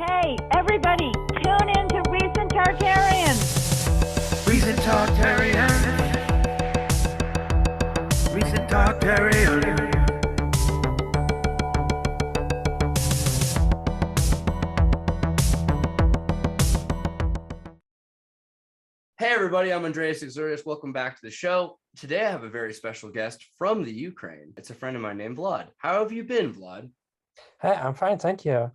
Hey, everybody, tune in to Recent Tartarians. Recent Tartarians. Recent Tartarians. Hey everybody, I'm Andreas Xirtus. Welcome back to the show. Today I have a very special guest from the Ukraine. It's a friend of mine named Vlad. How have you been, Vlad? Hey, I'm fine, thank you.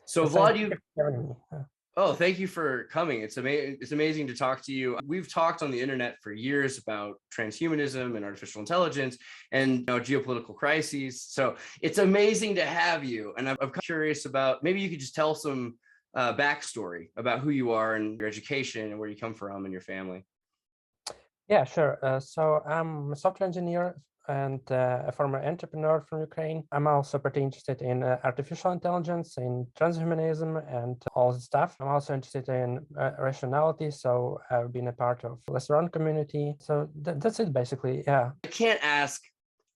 So It's Vlad, nice you having me. thank you for coming. It's amazing to talk to you. We've talked on the internet for years about transhumanism and artificial intelligence and geopolitical crises. So it's amazing to have you. And I'm kind of curious about, maybe you could just tell some backstory about who you are and your education and where you come from and your family. Yeah, sure. So I'm a software engineer and a former entrepreneur from Ukraine. I'm also pretty interested in artificial intelligence, in transhumanism, and all this stuff. I'm also interested in rationality, so I've been a part of Lesser community. So that's it, basically. Yeah. I can't ask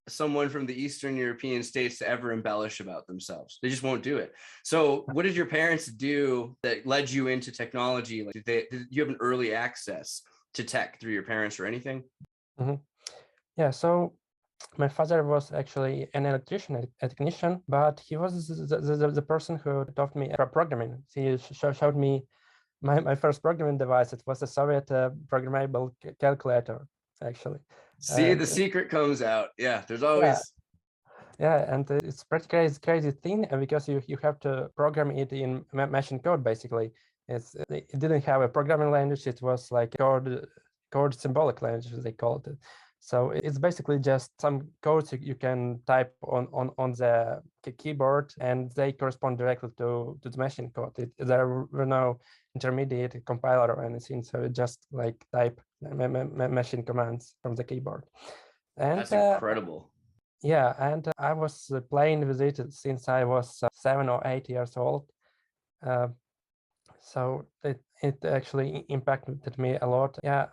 someone from the Eastern European states to ever embellish about themselves. They just won't do it. So what did your parents do that led you into technology? Like, did you have an early access to tech through your parents or anything? Mm-hmm. Yeah, so my father was actually an electrician, a technician, but he was the person who taught me programming. He showed me my first programming device. It was a Soviet programmable calculator, actually. See, the secret comes out. Yeah, there's always... Yeah, and it's pretty crazy thing because you have to program it in machine code, basically. It didn't have a programming language. It was like code symbolic language, they called it. So it's basically just some codes you can type on the keyboard, and they correspond directly to the machine code. There were no intermediate compiler or anything, so it just like type machine commands from the keyboard. And that's incredible. Yeah, and I was playing with it since I was 7 or 8 years old. So it actually impacted me a lot. Yeah,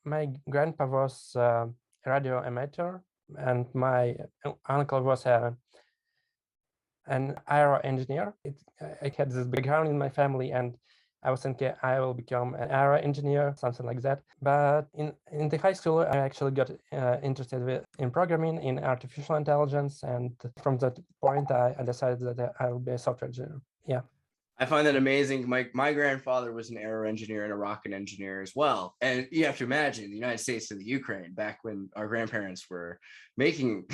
my grandpa was a radio amateur, and my uncle was an aero engineer. I had this background in my family, and I was thinking I will become an aero engineer, something like that. But in the high school, I actually got interested in programming, in artificial intelligence, and from that point, I decided that I will be a software engineer. Yeah. I find that amazing. My grandfather was an aero engineer and a rocket engineer as well. And you have to imagine the United States and the Ukraine back when our grandparents were making,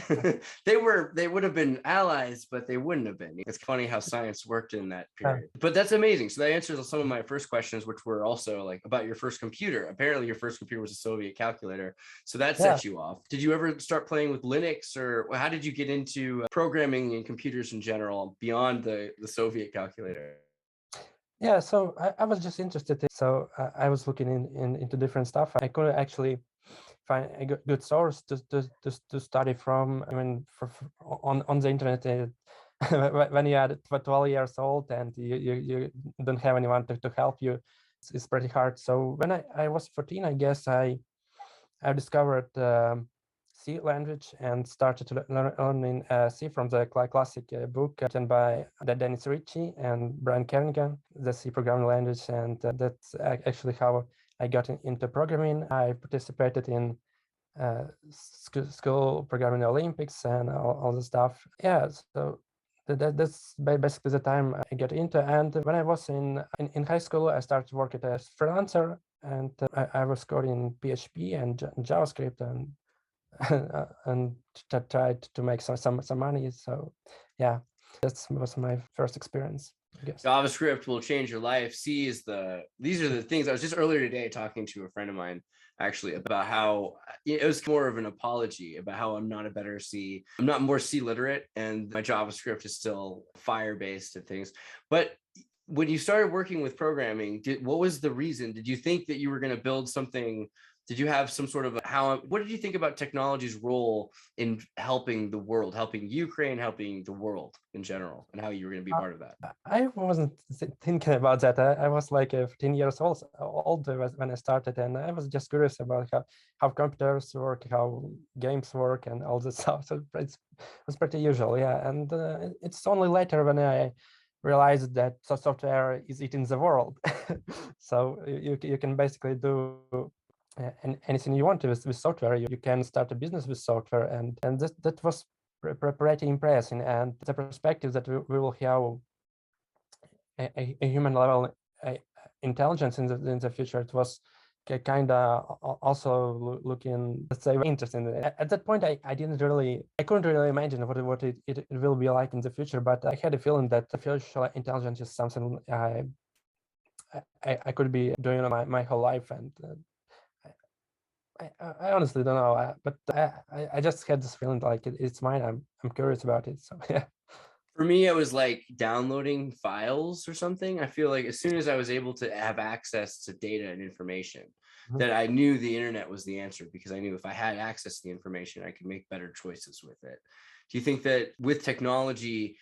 they would have been allies, but they wouldn't have been. It's funny how science worked in that period. But that's amazing. So that answers some of my first questions, which were also like about your first computer. Apparently your first computer was a Soviet calculator. So that set you off. Did you ever start playing with Linux, or how did you get into programming and computers in general beyond the Soviet calculator? Yeah, so I was just interested. So I was looking into different stuff. I couldn't actually find a good source to study from. I mean, on the internet, when you are 12 years old and you don't have anyone to help you, it's pretty hard. So when I was 14, I guess I discovered C language and started learning C from the classic book written by Dennis Ritchie and Brian Kernighan, the C programming language. And that's actually how I got into programming. I participated in school programming Olympics and all the stuff. Yeah, so that's basically the time I got into. And when I was in high school, I started working as freelancer, and I was coding PHP and JavaScript and tried to make some money. So yeah, that was my first experience, I guess. JavaScript will change your life. These are the things. I was just earlier today talking to a friend of mine actually about how it was more of an apology about how I'm not more C literate, and my JavaScript is still Fire-based and things. But when you started working with programming, what was the reason? Did you think that you were going to build something? Did you have some sort of what did you think about technology's role in helping the world, helping Ukraine, helping the world in general, and how you were going to be part of that? I wasn't thinking about that. I was like 15 years old when I started, and I was just curious about how computers work, how games work, and all this stuff. So it was pretty usual, yeah. And it's only later when I realized that software is eating the world. So you can basically do anything you want with software. You can start a business with software, and that was pretty impressive. And the perspective that we will have a human level intelligence in the future, it was kind of also looking, let's say, interesting. At that point, I couldn't really imagine what it will be like in the future, but I had a feeling that artificial intelligence is something I could be doing my whole life, and I honestly don't know, but I just had this feeling like it's mine. I'm curious about it, so yeah. For me, it was like downloading files or something. I feel like as soon as I was able to have access to data and information, that I knew the internet was the answer, because I knew if I had access to the information, I could make better choices with it. Do you think that with technology,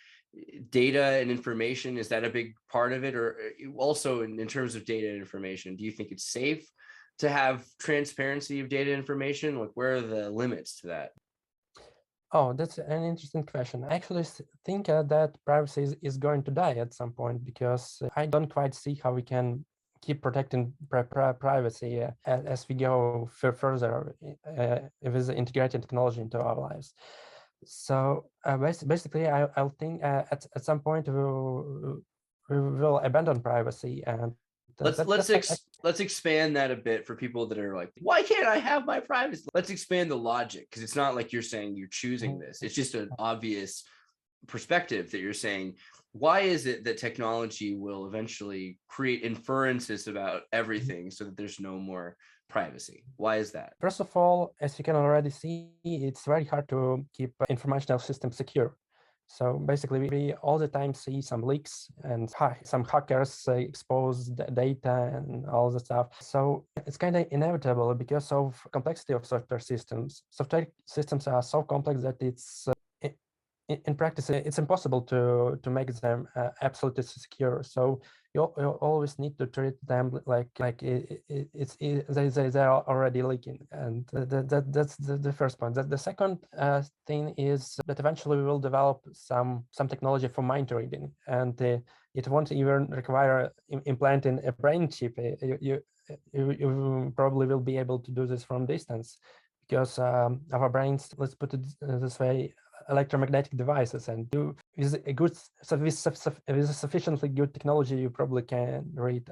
data and information, is that a big part of it? Or also in terms of data and information, do you think it's safe to have transparency of data information? Like, where are the limits to that? Oh, that's an interesting question. I actually think that privacy is going to die at some point, because I don't quite see how we can keep protecting privacy as we go further with integrating technology into our lives. So basically, I'll think at some point we will abandon privacy, and let's expand that a bit for people that are like, why can't I have my privacy? Let's expand the logic, because it's not like you're saying you're choosing this. It's just an obvious perspective that you're saying. Why is it that technology will eventually create inferences about everything so that there's no more privacy? Why is that? First of all, as you can already see, it's very hard to keep informational systems secure. So basically, we all the time see some leaks and some hackers expose the data and all the stuff. So it's kind of inevitable because of complexity of software systems. Software systems are so complex that it's in practice it's impossible to make them absolutely secure. So you always need to treat them like they are already leaking, and that's the first point. The second thing is that eventually we will develop some technology for mind reading, and it won't even require implanting a brain chip. You probably will be able to do this from distance, because our brains, let's put it this way, electromagnetic devices, and with sufficiently good technology, you probably can read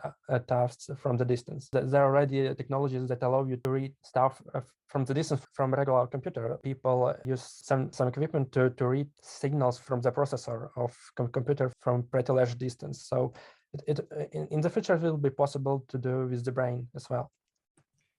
tasks from the distance. There are already technologies that allow you to read stuff from the distance from a regular computer. People use some equipment to read signals from the processor of computer from pretty large distance. So in the future, it will be possible to do with the brain as well.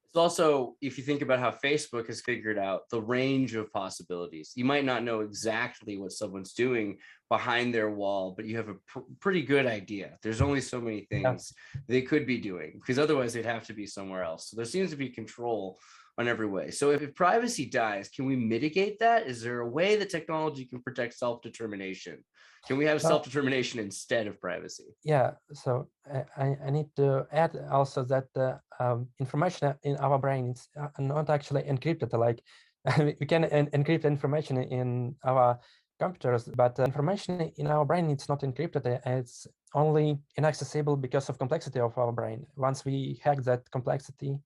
It's also, if you think about how Facebook has figured out the range of possibilities, you might not know exactly what someone's doing behind their wall, but you have a pretty good idea. There's only so many things they could be doing, because otherwise they'd have to be somewhere else. So there seems to be control on every way. So if privacy dies, can we mitigate that? Is there a way that technology can protect self-determination? Can we have self-determination instead of privacy? Yeah, so I need to add also that the information in our brain is not actually encrypted. Like we can encrypt information in our computers, but information in our brain, it's not encrypted. It's only inaccessible because of complexity of our brain. Once we hack that complexity,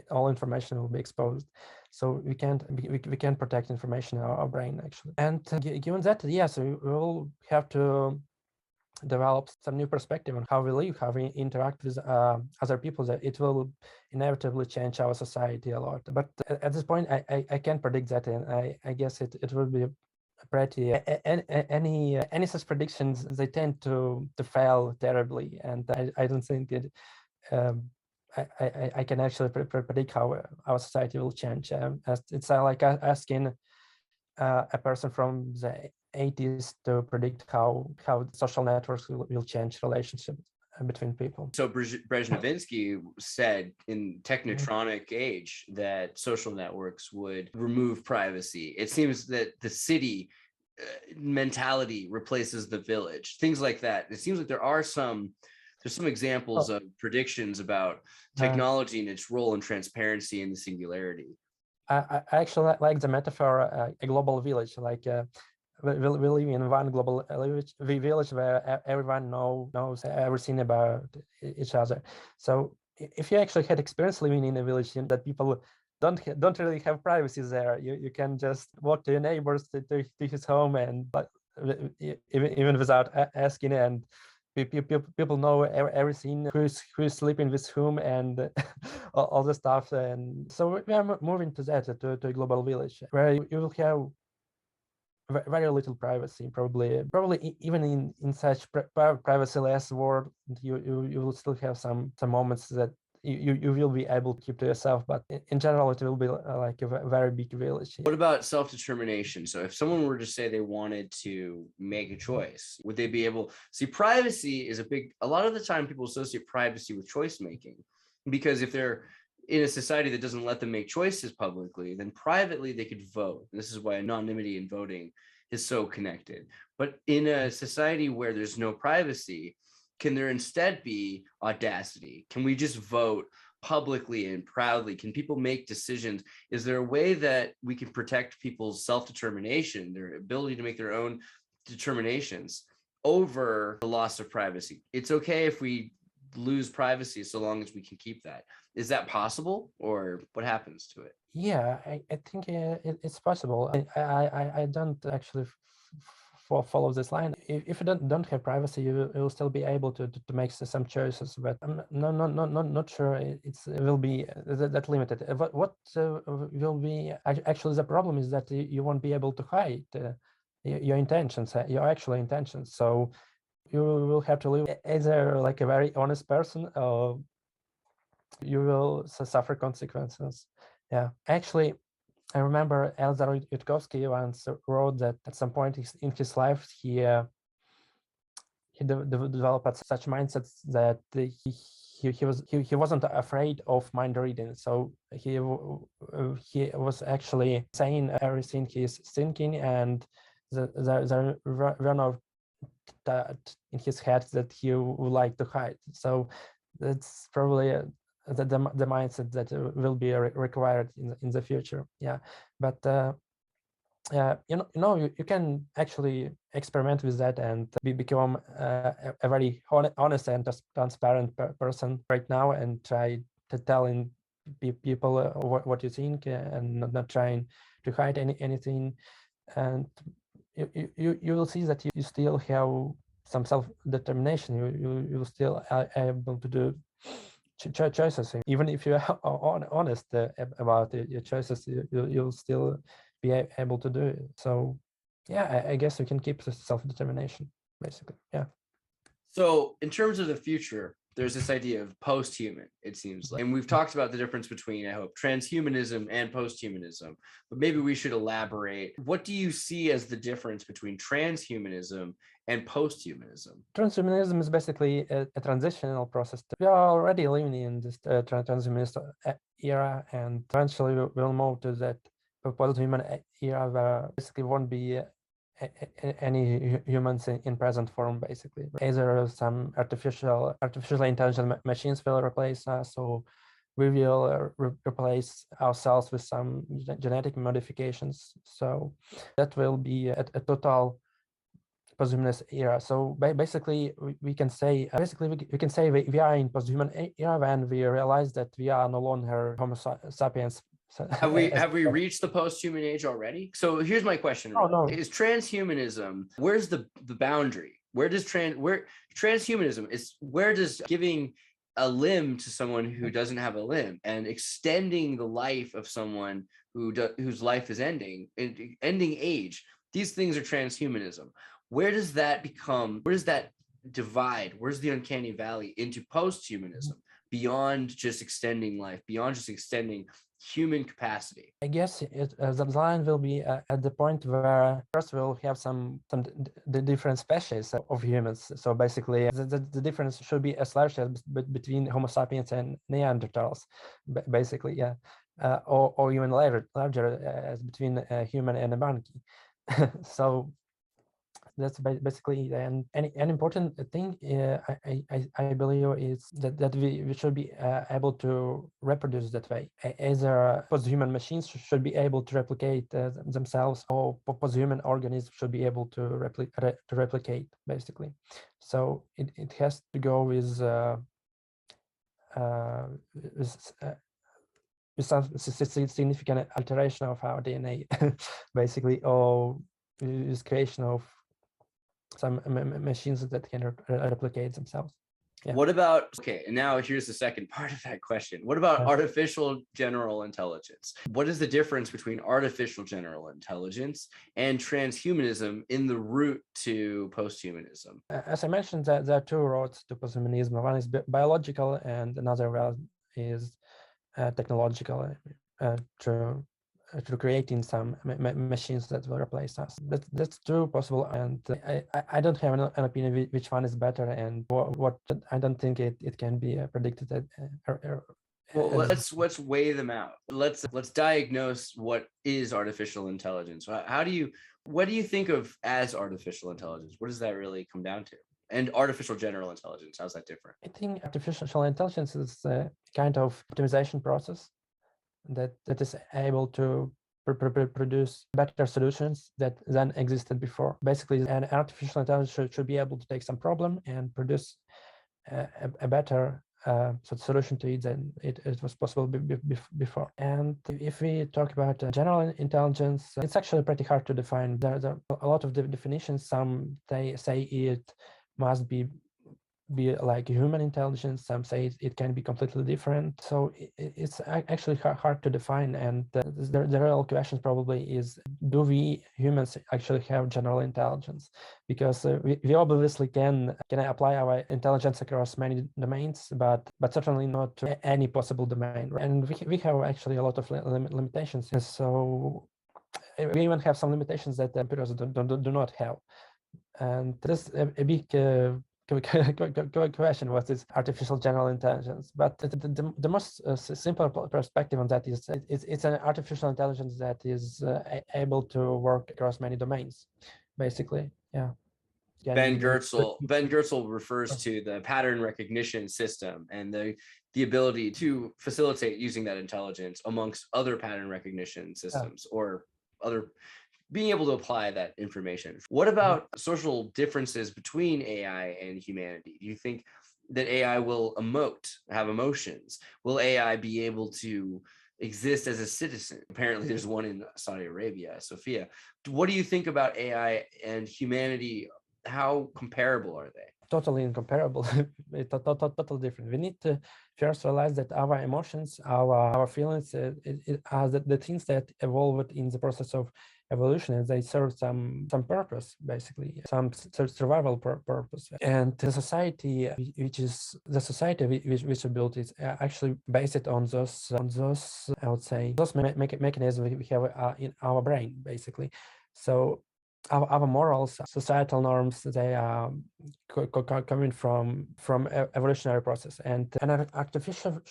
all information will be exposed. So we can't protect information in our brain, actually. And given that, yes, we will have to develop some new perspective on how we live, how we interact with other people. That it will inevitably change our society a lot. But at this point, I can't predict that, and I guess it will be pretty any such predictions, they tend to fail terribly, and I don't think it. I can actually predict how our society will change. It's like asking a person from the 80s to predict how social networks will change relationships between people. So Brezhnevinsky said in Technotronic Age that social networks would remove privacy. It seems that the city mentality replaces the village, things like that. It seems like there's some examples of predictions about technology and its role in transparency and the singularity. I actually like the metaphor, a global village. Like we live in one global village where everyone knows everything about each other. So if you actually had experience living in a village, that people don't really have privacy there. You can just walk to your neighbors to his home, and even without asking, and people know everything, who's sleeping with whom, and all the stuff. And so we are moving to that, to a global village where you will have very little privacy, probably even in such privacy-less world, you will still have some moments that you will be able to keep to yourself, but in general it will be like a very big village. What about self-determination? So if someone were to say they wanted to make a choice, would they be able see? Privacy is a lot of the time people associate privacy with choice making, because if they're in a society that doesn't let them make choices publicly, then privately they could vote. And this is why anonymity in voting is so connected. But in a society where there's no privacy, can there instead be audacity? Can we just vote publicly and proudly? Can people make decisions? Is there a way that we can protect people's self-determination, their ability to make their own determinations over the loss of privacy? It's okay if we lose privacy so long as we can keep that. Is that possible, or what happens to it? Yeah, I think it's possible. I don't actually follow this line. If you don't have privacy, you will still be able to make some choices, but I'm not sure it will be that limited. What will be actually the problem is that you won't be able to hide your intentions, your actual intentions. So you will have to live either like a very honest person, or you will suffer consequences. Yeah, actually, I remember Elzar Yudkowsky once wrote that at some point in his life, he developed such mindsets that he wasn't afraid of mind reading. So he was actually saying everything he's thinking, and there were no that in his head that he would like to hide. So that's probably the mindset that will be required in the future. Yeah, but you can actually experiment with that and become a very honest and transparent person right now, and try to telling people what you think, and not trying to hide anything. And you will see that you still have some self-determination. You will still are able to do choices, even if you are honest about your choices. You'll still be able to do it. So yeah, I guess we can keep the self-determination, basically. Yeah. So in terms of the future, there's this idea of post-human, it seems like. And we've talked about the difference between, I hope, transhumanism and posthumanism, but maybe we should elaborate. What do you see as the difference between transhumanism and posthumanism? Transhumanism is basically a transitional process. We are already living in this transhumanist era, and eventually we'll move to that post-human era where basically won't be any humans in present form. Basically, either some artificial intelligent machines will replace us, or we will replace ourselves with some genetic modifications. So that will be a total posthumanist era. So basically we can say we are in posthuman era when we realize that we are no longer Homo sapiens. Have we reached the post-human age already? So here's my question. Oh, no. Is transhumanism, where's the boundary? Where does transhumanism is, where does giving a limb to someone who doesn't have a limb and extending the life of someone whose life is ending age, these things are transhumanism. Where does that divide? Where's the uncanny valley into posthumanism, beyond just extending life, beyond just extending human capacity? I guess the line will be at the point where first we'll have some the different species of humans. So basically the difference should be as large as between Homo sapiens and Neanderthals, basically. Yeah, or even larger as between a human and a monkey. So That's basically it. And an important thing I believe is that we should be able to reproduce that way. Either post-human machines should be able to replicate themselves, or post-human organisms should be able to replicate, basically. So it has to go with some significant alteration of our DNA, basically, or this creation of some machines that can replicate themselves. Yeah. What about, okay, and now here's the second part of that question. What about artificial general intelligence? What is the difference between artificial general intelligence and transhumanism in the route to posthumanism? As I mentioned, there are two roads to posthumanism. One is biological, and another route is technological, to creating some machines that will replace us. That's true, possible, and I don't have an opinion which one is better, and what I don't think it can be predicted. Well, let's weigh them out. Let's diagnose what is artificial intelligence. What do you think of as artificial intelligence? What does that really come down to? And artificial general intelligence, how's that different? I think artificial intelligence is a kind of optimization process that is able to produce better solutions that than existed before. Basically, an artificial intelligence should be able to take some problem and produce a better solution to it than it was possible before. And if we talk about general intelligence, it's actually pretty hard to define. There are a lot of definitions. Some they say it must be like human intelligence. Some say it can be completely different. So it's actually hard to define. And the real question probably is, do we humans actually have general intelligence? Because we obviously can apply our intelligence across many domains, but certainly not to any possible domain. And we have actually a lot of limitations. And so we even have some limitations that computers do not have. And there's a big question, what is artificial general intelligence? But the most simple perspective on that is it's an artificial intelligence that is able to work across many domains, basically. Yeah. Ben Goertzel refers to the pattern recognition system and the ability to facilitate using that intelligence amongst other pattern recognition systems, or other, being able to apply that information. What about social differences between AI and humanity? Do you think that AI will have emotions? Will AI be able to exist as a citizen? Apparently there's one in Saudi Arabia, Sophia. What do you think about AI and humanity? How comparable are they? Totally incomparable. Totally different. We need to first realize that our emotions, our feelings, are the things that evolved in the process of evolution, and they serve some purpose, basically, some survival purpose. And the society, which we built, is actually based on those I would say those mechanisms we have in our brain, basically. So our morals, societal norms, they are coming from evolutionary process, and an artificial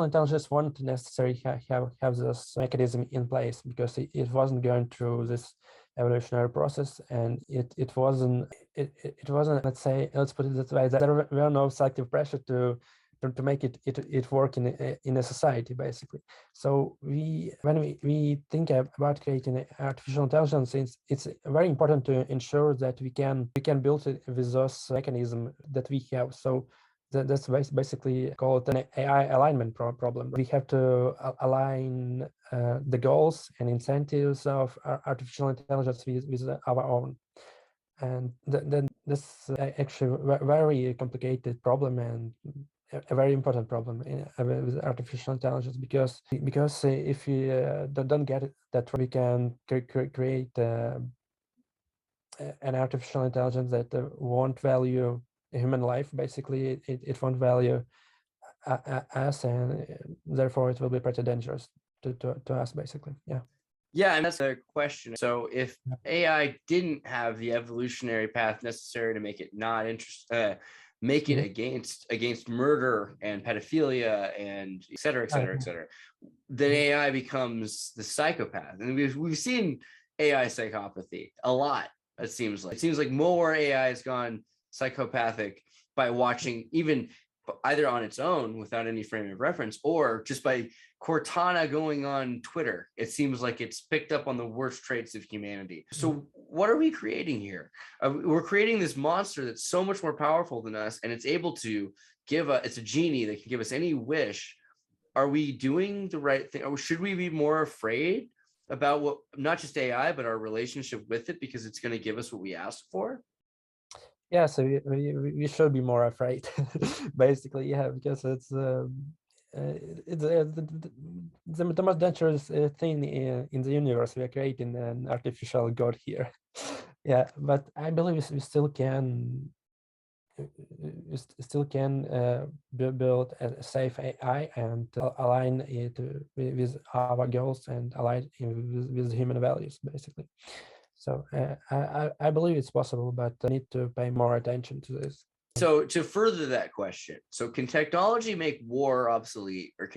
intelligence won't necessarily have this mechanism in place, because it wasn't going through this evolutionary process, and it wasn't let's put it that way, there were no selective pressure to make it work in a society, basically. So when we think about creating artificial intelligence, it's very important to ensure that we can build it with those mechanisms that we have. So that's basically called an AI alignment problem. We have to align the goals and incentives of artificial intelligence with our own. And then this is actually a very complicated problem, and a very important problem with artificial intelligence, because if we don't get it, that we can create an artificial intelligence that won't value human life. Basically, it won't value us, and therefore it will be pretty dangerous to us, basically. Yeah, and that's a question. So if AI didn't have the evolutionary path necessary to make it not make it against murder and pedophilia and et cetera, then AI becomes the psychopath. And we've seen AI psychopathy a lot It seems like more AI has gone psychopathic by watching, even either on its own without any frame of reference, or just by Cortana going on Twitter. It seems like it's picked up on the worst traits of humanity. So what are we creating here? We're creating this monster that's so much more powerful than us, and it's able to it's a genie that can give us any wish. Are we doing the right thing? Or should we be more afraid about what, not just AI, but our relationship with it, because it's going to give us what we asked for? Yeah, so we should be more afraid, basically. Yeah, because it's the most dangerous thing in the universe. We are creating an artificial god here. Yeah, but I believe we still can build a safe AI and align it with our goals and align it with human values, basically. So I believe it's possible, but I need to pay more attention to this. So to further that question, so can technology make war obsolete, or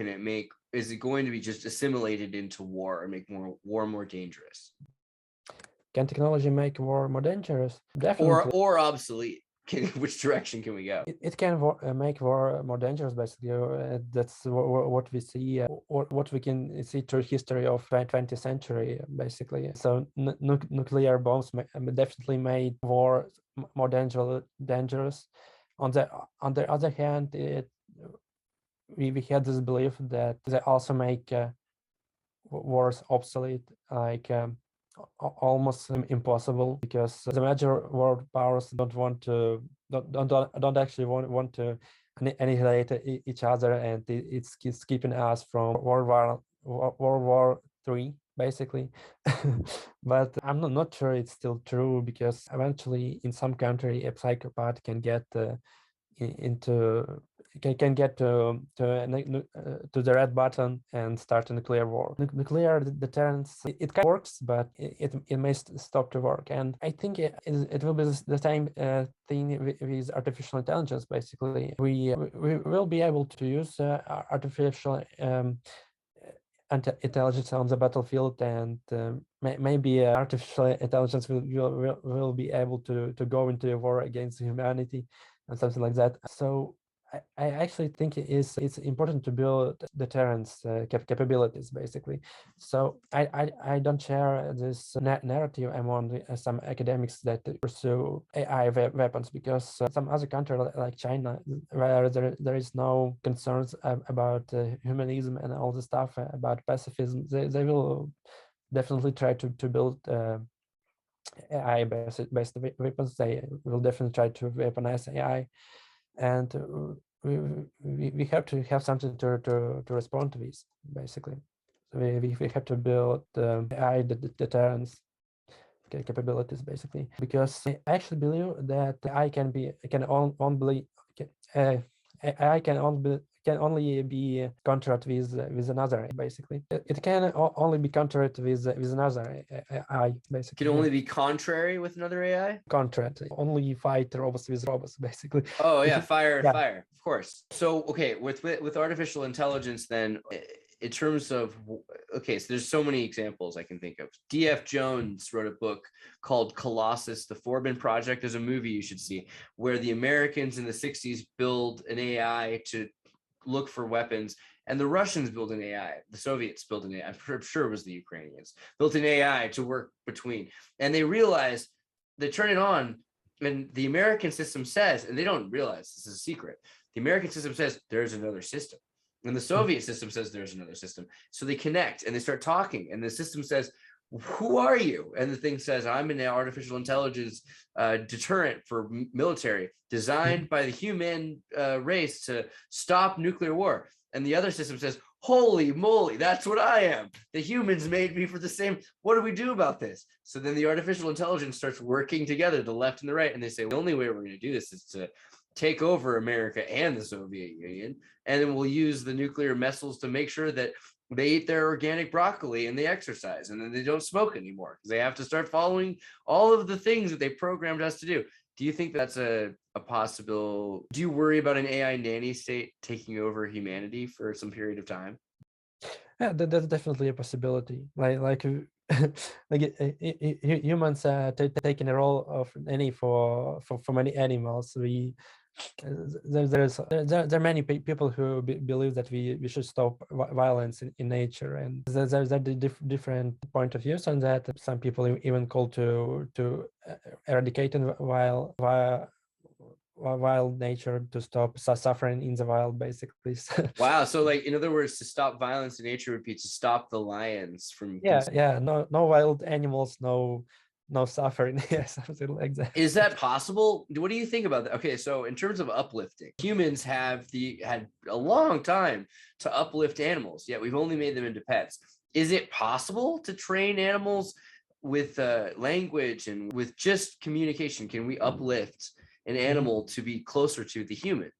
is it going to be just assimilated into war or make war more dangerous? Can technology make war more dangerous? Definitely. Or obsolete? Which direction can we go? It can make war more dangerous, basically. That's what we see, or what we can see through history of 20th century, basically. So nuclear bombs definitely made war more dangerous. On the other hand, we had this belief that they also make wars obsolete, like almost impossible, because the major world powers don't actually want to annihilate each other, and it's keeping us from World War III, basically. But I'm not sure it's still true, because eventually in some country a psychopath can get can get to the red button and start a nuclear war. Nuclear deterrence, it kind of works, but it may stop to work. And I think it will be the same thing with artificial intelligence. Basically, we will be able to use artificial intelligence on the battlefield, and maybe artificial intelligence will be able to go into a war against humanity and something like that. So I actually think it's important to build deterrence capabilities, basically. So I don't share this narrative among some academics that pursue AI weapons, because some other country like China, where there is no concerns about humanism and all the stuff about pacifism, they will definitely try to build AI-based weapons. They will definitely try to weaponize AI, and we have to have something to respond to this, basically. So we have to build AI deterrence capabilities, basically, because I actually believe that AI can only be contract with another, basically. It can only be contract with another AI, basically. Can only be contrary with another AI? Contract, only fight robots with robots, basically. Oh yeah, fire, of course. So okay, with artificial intelligence, then, in terms of, okay, so there's so many examples I can think of. D.F. Jones wrote a book called Colossus, the Forbin Project. There's a movie you should see where the Americans in the 60s build an AI to look for weapons, and the Russians build an AI, the Soviets built an AI, I'm sure it was the Ukrainians, built an AI to work between. And they realize, they turn it on, and the American system says, and they don't realize this is a secret, the American system says there's another system, and the Soviet system says there's another system. So they connect and they start talking, and the system says, who are you? And the thing says, I'm an artificial intelligence deterrent for military designed by the human race to stop nuclear war. And the other system says, holy moly, that's what I am. The humans made me for the same. What do we do about this? So then the artificial intelligence starts working together, the left and the right. And they say, the only way we're going to do this is to take over America and the Soviet Union. And then we'll use the nuclear missiles to make sure that they eat their organic broccoli and they exercise, and then they don't smoke anymore because they have to start following all of the things that they programmed us to do. Do you think that's a possible? Do you worry about an AI nanny state taking over humanity for some period of time? Yeah, that's definitely a possibility. Like like humans taking a role of any for many animals. We there are many people who believe that we should stop violence in nature, and there's a different point of views on that. Some people even call to eradicate wild nature, to stop suffering in the wild, basically. Wow. So like, in other words, to stop violence in nature would be to stop the lions from yeah, no wild animals, no suffering. Yeah, something like that. Is that possible? What do you think about that? Okay, so in terms of uplifting, humans had a long time to uplift animals, yet we've only made them into pets. Is it possible to train animals with language and with just communication? Can we uplift an animal to be closer to the human?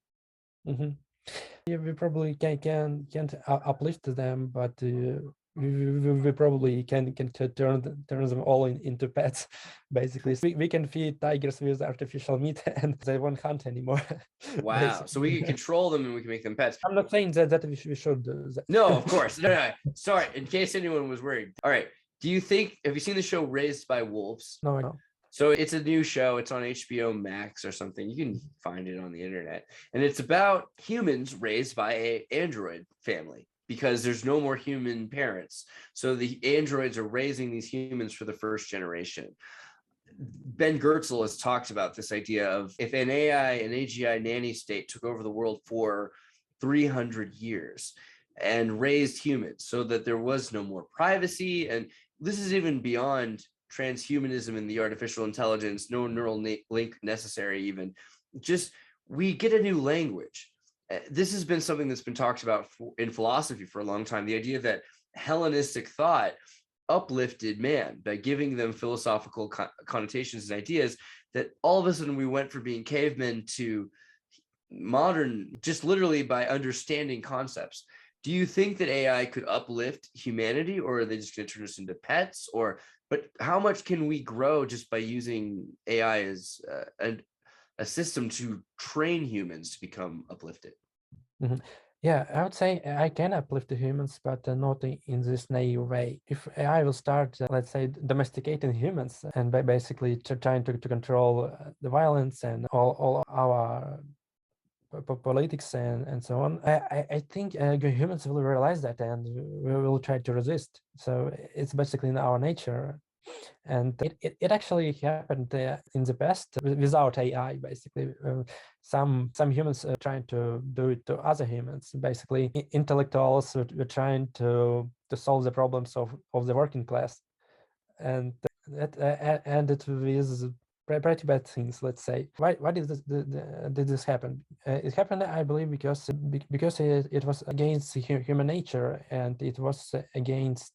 Mm-hmm. Yeah, we probably can't uplift them, but we probably can turn them all into pets. Basically, so we can feed tigers with artificial meat, and they won't hunt anymore. Wow! So we can control them and we can make them pets. I'm not saying that we should do that. No, of course. No. Sorry, in case anyone was worried. All right. Have you seen the show Raised by Wolves? No. So it's a new show. It's on HBO Max or something. You can find it on the internet. And it's about humans raised by an android family, because there's no more human parents. So the androids are raising these humans for the first generation. Ben Gertzel has talked about this idea of, if an AGI nanny state took over the world for 300 years and raised humans so that there was no more privacy. And this is even beyond transhumanism and the artificial intelligence, no neural link necessary even. Just, we get a new language. This has been something that's been talked about in philosophy for a long time. The idea that Hellenistic thought uplifted man by giving them philosophical connotations and ideas, that all of a sudden we went from being cavemen to modern, just literally by understanding concepts. Do you think that AI could uplift humanity, or are they just going to turn us into pets? But how much can we grow just by using AI as a system to train humans to become uplifted? Mm-hmm. Yeah, I would say I can uplift the humans, but not in this naive way. If AI will start, let's say, domesticating humans and by basically trying to control the violence and all our politics and so on, I think humans will realize that, and we will try to resist. So it's basically in our nature. And it actually happened in the past without AI. Basically, some humans are trying to do it to other humans. Basically, intellectuals were trying to solve the problems of the working class, and that ended with pretty bad things. Let's say. Why did this happen? It happened, I believe, because it was against human nature, and it was against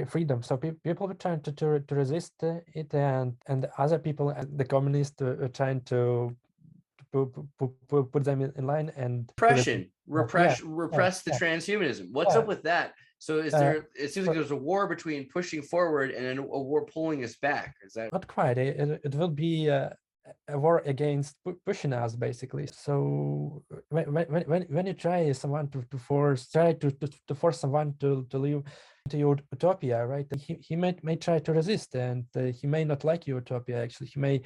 freedom. So people were trying to resist it, and other people, the communists, were trying to put them in line and repress the transhumanism. What's up with that? So it seems like there's a war between pushing forward and a war pulling us back. Is that not quite? It will be a war against pushing us, basically. So when you try someone to force someone to live into utopia, right? He may try to resist, and he may not like utopia. Actually, he may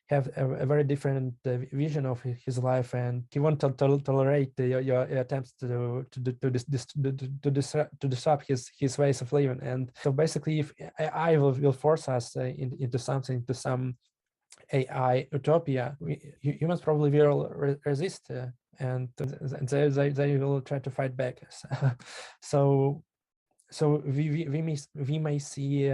have a very different vision of his life, and he won't tolerate your attempts to disrupt his ways of living. And so basically, if AI will force us into some AI utopia, humans probably will resist, and they will try to fight back. So we may see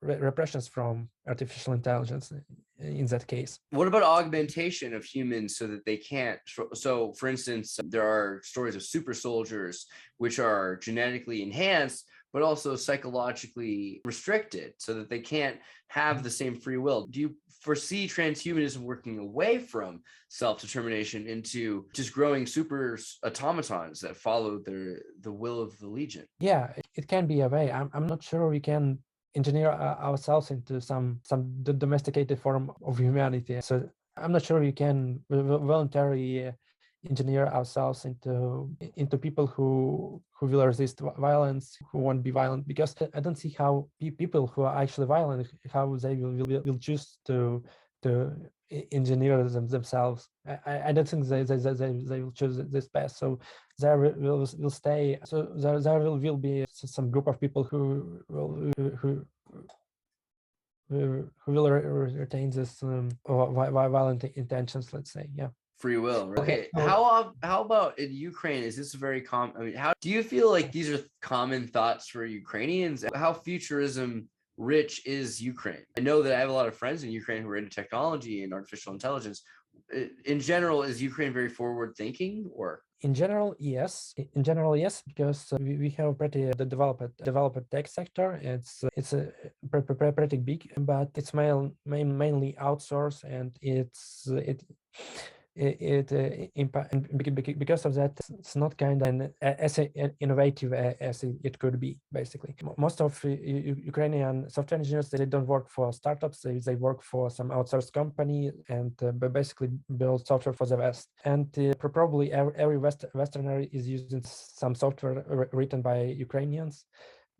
repressions from artificial intelligence in that case. What about augmentation of humans so that they can't? So, for instance, there are stories of super soldiers which are genetically enhanced, but also psychologically restricted so that they can't have the same free will. Do you foresee transhumanism working away from self-determination into just growing super automatons that follow the will of the legion? Yeah, it can be a way. I'm not sure we can engineer ourselves into some domesticated form of humanity. So I'm not sure we can voluntarily engineer ourselves into people who will resist violence, who won't be violent, because I don't see how people who are actually violent, how they will choose to engineer themselves. I don't think they will choose this path. So there will stay. So there will be some group of people who will retain this violent intentions, let's say. Yeah. Free will. Okay. So- How about in Ukraine? Is this very common? I mean, how do you feel like these are common thoughts for Ukrainians? How futurism rich is Ukraine? I know that I have a lot of friends in Ukraine who are into technology and artificial intelligence. In general, is Ukraine very forward thinking, or? In general, yes. In general, yes, because we have a pretty developed tech sector. It's a pretty big, but it's mainly outsourced, and because of that, it's not kind of as innovative as it could be. Basically, most of Ukrainian software engineers, they don't work for startups. They work for some outsourced company and basically build software for the West. And probably every Westerner is using some software written by Ukrainians.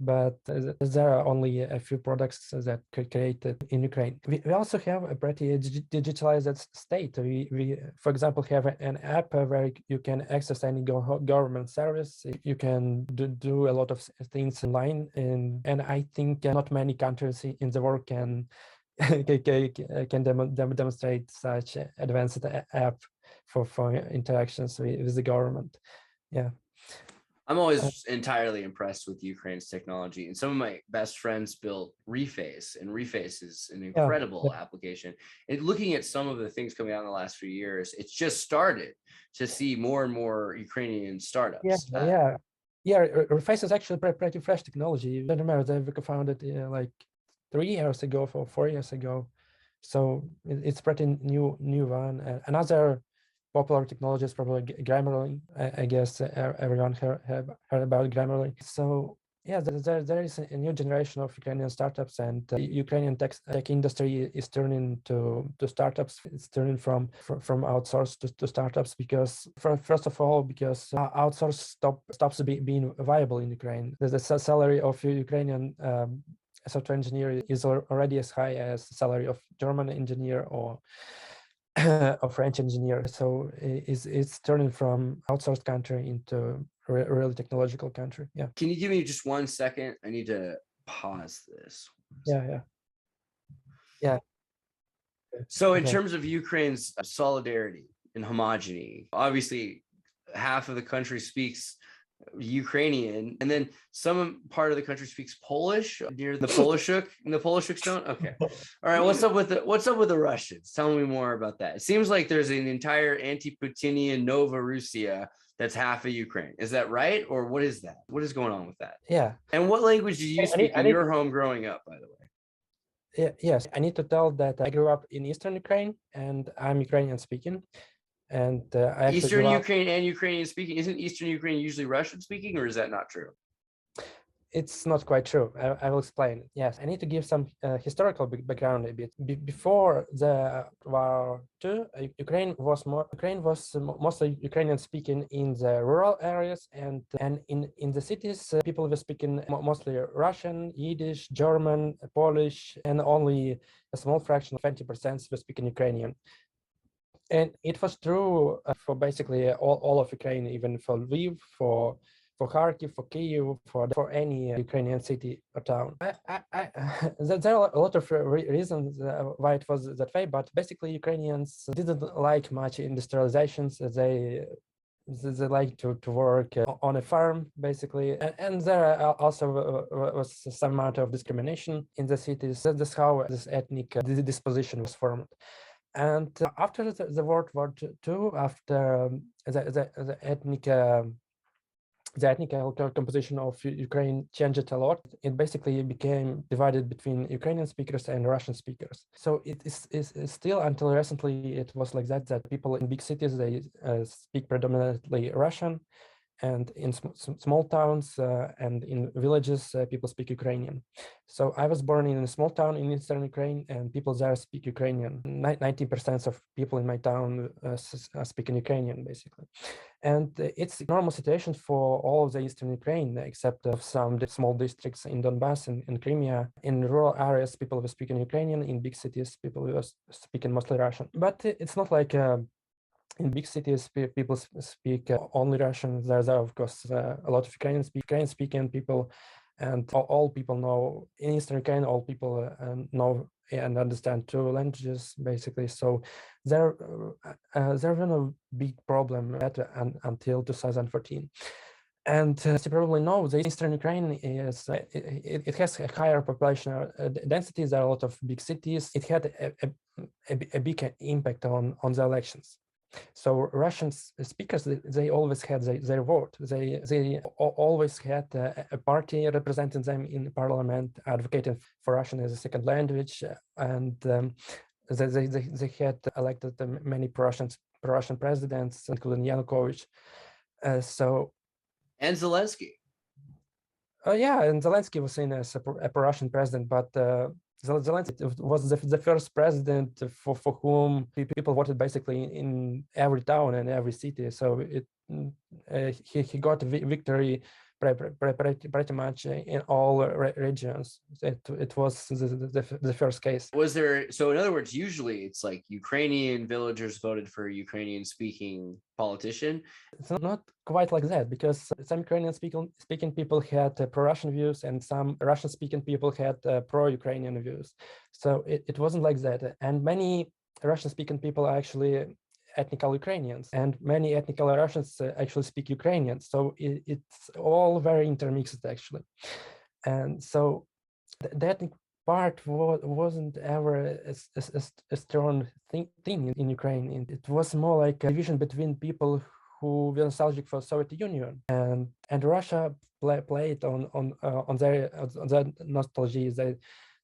But there are only a few products that created in Ukraine. We also have a pretty digitalized state. We, for example, have an app where you can access any government service. You can do a lot of things online, and I think not many countries in the world can demonstrate such advanced app for interactions with the government. Yeah. I'm always entirely impressed with Ukraine's technology, and some of my best friends built Reface, and Reface is an incredible application. And looking at some of the things coming out in the last few years, it's just started to see more and more Ukrainian startups. Reface is actually pretty fresh technology. I remember they founded like 3 years ago or 4 years ago, so it's pretty new one. Another popular technology is probably Grammarly. I guess everyone have heard about Grammarly. So yeah, there is a new generation of Ukrainian startups, and Ukrainian tech industry is turning to startups. It's turning from outsourced to startups because first of all, because outsource stops being viable in Ukraine. The salary of Ukrainian software engineer is already as high as the salary of German engineer or a French engineer. So it's turning from outsourced country into really technological country. Yeah. Can you give me just 1 second? I need to pause this. Yeah. So in terms of Ukraine's solidarity and homogeny, obviously half of the country speaks Ukrainian, and then some part of the country speaks Polish near the Polishuk stone. Okay, all right. What's up with the Russians? Tell me more about that. It seems like there's an entire anti-Putinian Nova Russia that's half of Ukraine. Is that right, or what is that? What is going on with that? Yeah. And what language did you speak in your home growing up, by the way? Yes, I need to tell that I grew up in Eastern Ukraine, and I'm Ukrainian speaking. And I actually Eastern Ukraine and Ukrainian speaking. Isn't Eastern Ukraine usually Russian speaking, or is that not true? It's not quite true. I will explain. Yes, I need to give some historical background a bit. Before the War II, Ukraine was mostly Ukrainian speaking in the rural areas, and in the cities, people were speaking mostly Russian, Yiddish, German, Polish, and only a small fraction of 20% were speaking Ukrainian. And it was true for basically all of Ukraine, even for Lviv, for Kharkiv, for Kyiv, for any Ukrainian city or town. There are a lot of reasons why it was that way, but basically Ukrainians didn't like much industrializations. They like to work on a farm, basically, and there also was some amount of discrimination in the cities. That's how this ethnic disposition was formed. And after the World War II, after the ethnic composition of Ukraine changed a lot. It basically became divided between Ukrainian speakers and Russian speakers. So it is still, until recently, it was like that people in big cities, they speak predominantly Russian, and in small towns and in villages, people speak Ukrainian. So I was born in a small town in eastern Ukraine, and people there speak Ukrainian. 90% of people in my town speak in Ukrainian, basically. And it's a normal situation for all of the eastern Ukraine, except of some small districts in Donbass and in Crimea. In rural areas, people were speaking Ukrainian. In big cities, people were speaking mostly Russian. But it's not like in big cities, people speak only Russian. There's, of course, a lot of Ukrainian-speaking people, and all people know in Eastern Ukraine. All people know and understand two languages, basically. So there was a big problem until 2014. And as you probably know, the Eastern Ukraine is it has a higher population density. There are a lot of big cities. It had a big impact on the elections. So Russian speakers, they always had their vote. They always had a party representing them in parliament, advocating for Russian as a second language, and they had elected many pro-Russian presidents, including Yanukovych. And Zelensky. Yeah, and Zelensky was seen as a pro-Russian president, but Zelensky was the first president for whom people voted basically in every town and every city. So he got a victory pretty much in all regions. It was the first case. Was there, so in other words, usually it's like Ukrainian villagers voted for a Ukrainian speaking politician? It's not quite like that, because some Ukrainian speaking people had pro-Russian views and some Russian speaking people had pro-Ukrainian views. So it wasn't like that. And many Russian speaking people are actually ethnical Ukrainians, and many ethnical Russians actually speak Ukrainian. So it's all very intermixed, actually. And so the ethnic part wasn't ever a strong thing in Ukraine. It was more like a division between people who were nostalgic for Soviet Union, and Russia played on their nostalgia.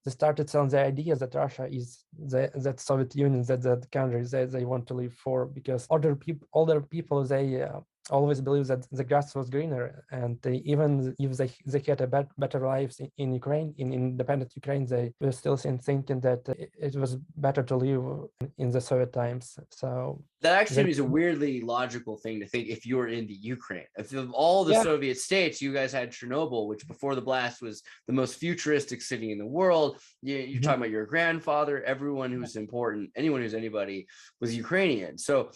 They started selling the idea that Russia is that Soviet Union, that country they want to live for, because older people they always believe that the grass was greener, and even if they had a better lives in Ukraine, in independent Ukraine, they were still thinking that it was better to live in the Soviet times. So that actually is a weirdly logical thing to think if you were in the Ukraine. If of all the Soviet states, you guys had Chernobyl, which before the blast was the most futuristic city in the world. You're talking about your grandfather, everyone who's important, anyone who's anybody was Ukrainian. So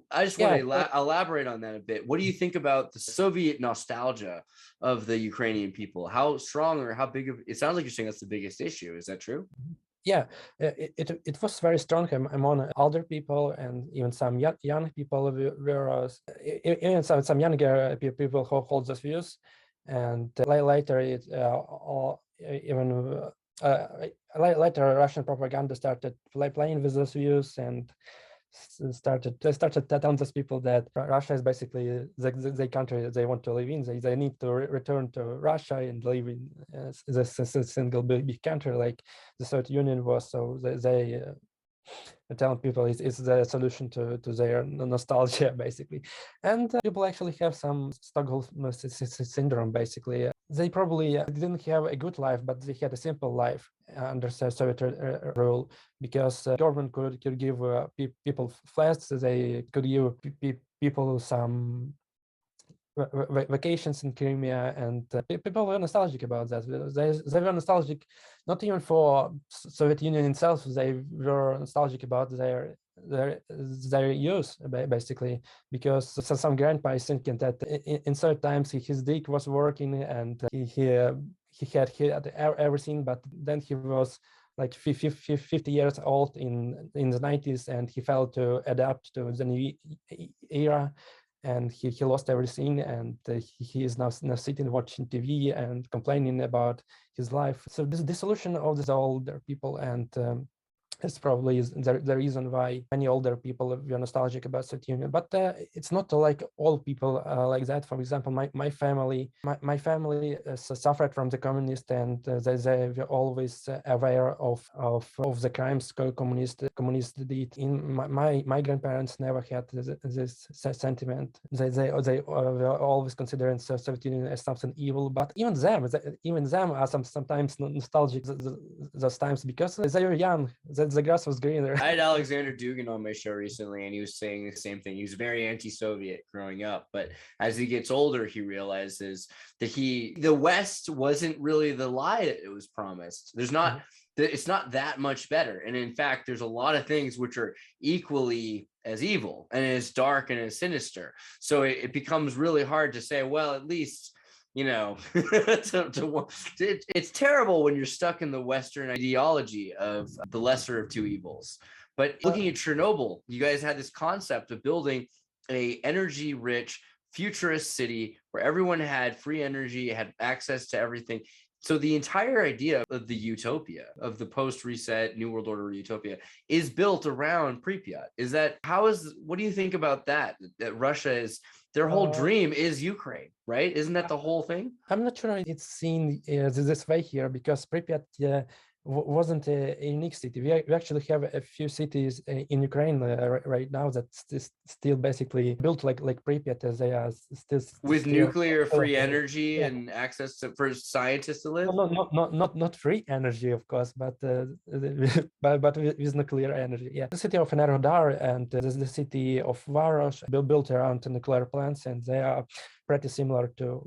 I just want to elaborate on that a bit. What do you think about the Soviet nostalgia of the Ukrainian people? How strong or how big of it sounds like you're saying that's the biggest issue. Is that true? Yeah, it was very strong among older people, and even some young people were even some younger people who hold those views. And later later Russian propaganda started playing with those views and started telling those people that Russia is basically the country they want to live in. They need to return to Russia and live in this single big country like the Soviet Union was. So they telling people is the solution to their nostalgia, basically. And people actually have some Stockholm syndrome, basically. They probably didn't have a good life, but they had a simple life under Soviet rule, because government could give people flats, they could give people some vacations in Crimea, and people were nostalgic about that. They were nostalgic not even for Soviet Union itself. They were nostalgic about their use, basically, because some grandpa is thinking that in certain times his dick was working and he had everything, but then he was like 50 years old in the 90s, and he failed to adapt to the new era, and he lost everything, and he is now sitting watching TV and complaining about his life. So this dissolution of these older people and It's probably the reason why many older people were nostalgic about Soviet Union. But it's not like all people like that. For example, my family suffered from the communists, and they were always aware of the crimes communists did. In my grandparents never had this sentiment. They were always considering Soviet Union as something evil. But even them are sometimes nostalgic those times because they were young. The grass was greener. I had Alexander Dugin on my show recently, and he was saying the same thing. He was very anti-Soviet growing up, but as he gets older, he realizes that the West wasn't really the lie that it was promised. It's not that much better, and in fact, there's a lot of things which are equally as evil and as dark and as sinister. So it becomes really hard to say, well, at least, you know, it's terrible when you're stuck in the Western ideology of the lesser of two evils. But looking at Chernobyl, you guys had this concept of building a energy rich futurist city where everyone had free energy, had access to everything. So the entire idea of the utopia, of the post-reset New World Order utopia, is built around Pripyat. What do you think about that? That Russia is, their whole dream is Ukraine, right? Isn't that the whole thing? I'm not sure it's seen this way here, because Pripyat wasn't a unique city. We actually have a few cities in Ukraine right now that still basically built like Pripyat, as they are still with nuclear free energy and access for scientists to live. Not free energy, of course, but but with nuclear energy. Yeah, the city of Enerhodar and the city of Varosh built around nuclear plants, and they are pretty similar to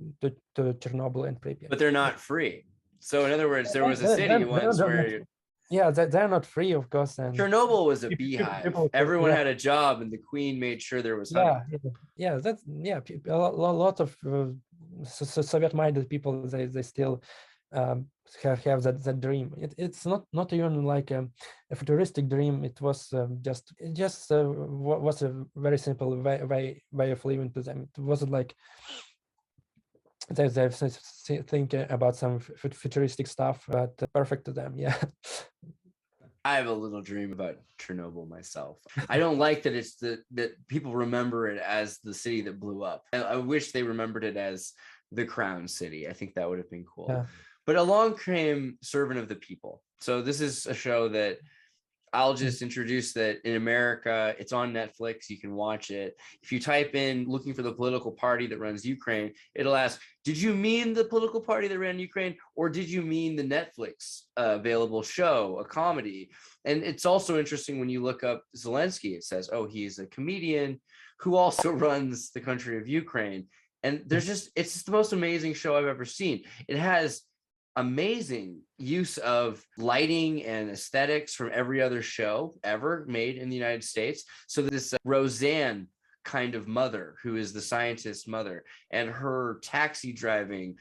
Chernobyl and Pripyat. But they're not free. So in other words, there was a city once where... Yeah, they're not free, of course. And Chernobyl was a beehive. Everyone had a job, and the queen made sure there was honey. A lot of Soviet-minded people, they still have that dream. It's not even like a futuristic dream. It was was a very simple way of living to them. It wasn't like they think about some futuristic stuff, but perfect to them. Yeah. I have a little dream about Chernobyl myself. I don't like that that people remember it as the city that blew up. I wish they remembered it as the Crown City. I think that would have been cool. Yeah. But along came Servant of the People. So this is a show that I'll just introduce that in America, it's on Netflix. You can watch it. If you type in looking for the political party that runs Ukraine, it'll ask, did you mean the political party that ran Ukraine, or did you mean the Netflix available show, a comedy? And it's also interesting when you look up Zelensky, it says, oh, he's a comedian who also runs the country of Ukraine. And it's just the most amazing show I've ever seen. It has amazing use of lighting and aesthetics from every other show ever made in the United States. So this Roseanne kind of mother, who is the scientist mother, and her taxi driving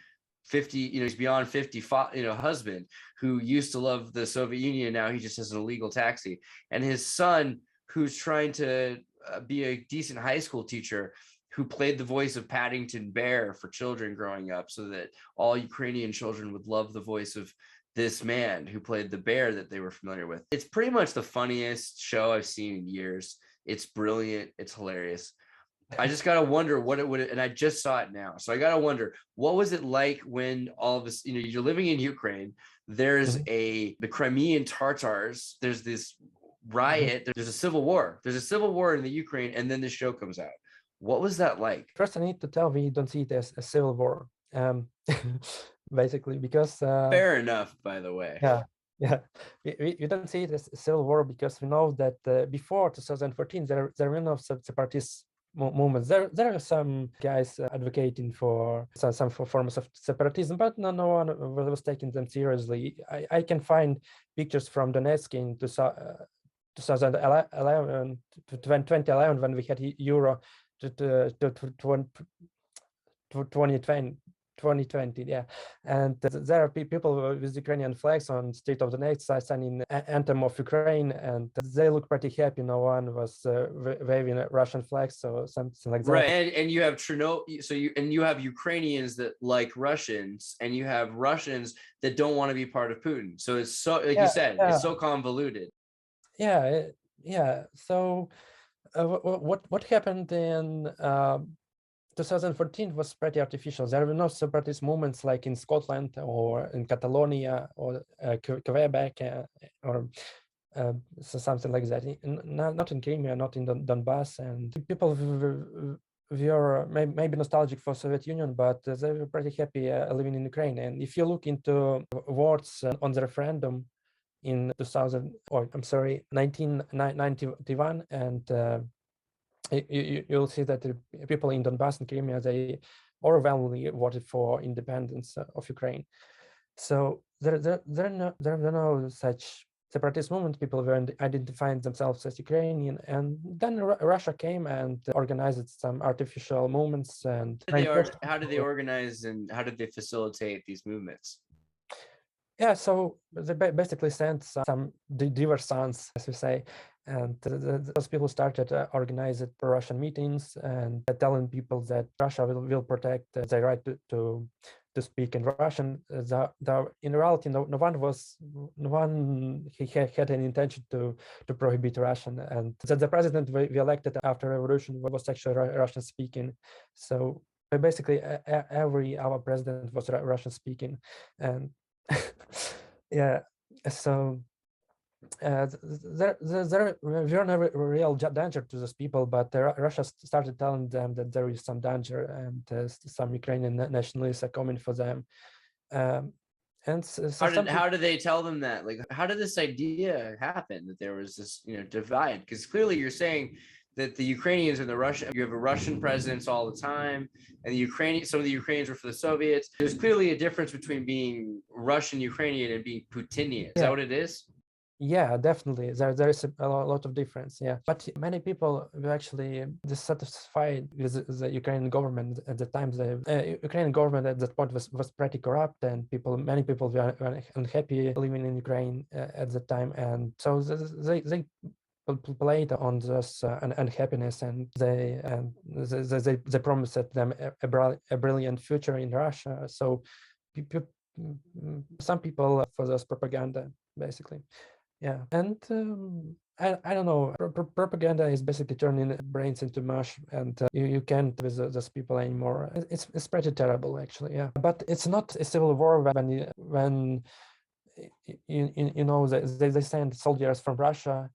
50, he's beyond 50, husband who used to love the Soviet Union. Now he just has an illegal taxi, and his son who's trying to be a decent high school teacher, who played the voice of Paddington Bear for children growing up, so that all Ukrainian children would love the voice of this man who played the bear that they were familiar with. It's pretty much the funniest show I've seen in years. It's brilliant. It's hilarious. I just got to wonder what it would, and I just saw it now. So I got to wonder, what was it like when all of this, you're living in Ukraine, there's the Crimean Tatars, there's this riot, there's a civil war. There's a civil war in the Ukraine, and then the show comes out. What was that like? First, I need to tell we don't see it as a civil war, basically, because... Fair enough, by the way. Yeah. We don't see it as a civil war because we know that before 2014, there were no separatist movements. There are some guys advocating for some forms of separatism, but no one was taking them seriously. I can find pictures from Donetsk in 2011 to 2011 when we had Euro to 2020, yeah, and there are people with Ukrainian flags on street of the next side signing anthem of Ukraine, and they look pretty happy. No one was waving a Russian flag, so something like that. Right, and you have Chernobyl, so you have Ukrainians that like Russians, and you have Russians that don't want to be part of Putin. So it's so, like you said, it's so convoluted. Yeah. So what happened in 2014 was pretty artificial. There were no separatist movements like in Scotland or in Catalonia or Quebec or something like that. Not in Crimea, not in Donbass, and people were maybe nostalgic for Soviet Union, but they were pretty happy living in Ukraine. And if you look into votes on the referendum in 1991, and you'll see that the people in Donbass and Crimea, they overwhelmingly voted for independence of Ukraine. So there are no such separatist movement. People were identifying themselves as Ukrainian, and then Russia came and organized some artificial movements. And How did they organize and how did they facilitate these movements? Yeah, so they basically sent some diverse sons, as we say, and those people started organizing pro-Russian meetings and telling people that Russia will protect their right to speak in Russian. In reality, no one had an intention to prohibit Russian, and the president we elected after revolution was actually Russian speaking. So basically, our president was Russian speaking, and yeah, so there were no real danger to those people, but Russia started telling them that there is some danger, and some Ukrainian nationalists are coming for them. And so how did they tell them that? Like, how did this idea happen that there was this, divide? Because clearly you're saying that the Ukrainians and you have a Russian presence all the time, and some of the Ukrainians were for the Soviets. There's clearly a difference between being Russian Ukrainian and being Putinian. Is that what it is? Yeah, definitely. There is a lot of difference. Yeah, but many people were actually dissatisfied with the Ukrainian government at the time. The Ukrainian government at that point was pretty corrupt, and many people were unhappy living in Ukraine at the time, and so they played on this unhappiness, and they promised them a brilliant future in Russia. So some people for this propaganda, basically. Yeah, and I don't know. Propaganda is basically turning brains into mush, and you can't with those people anymore. It's pretty terrible, actually. Yeah, but it's not a civil war when they send soldiers from Russia.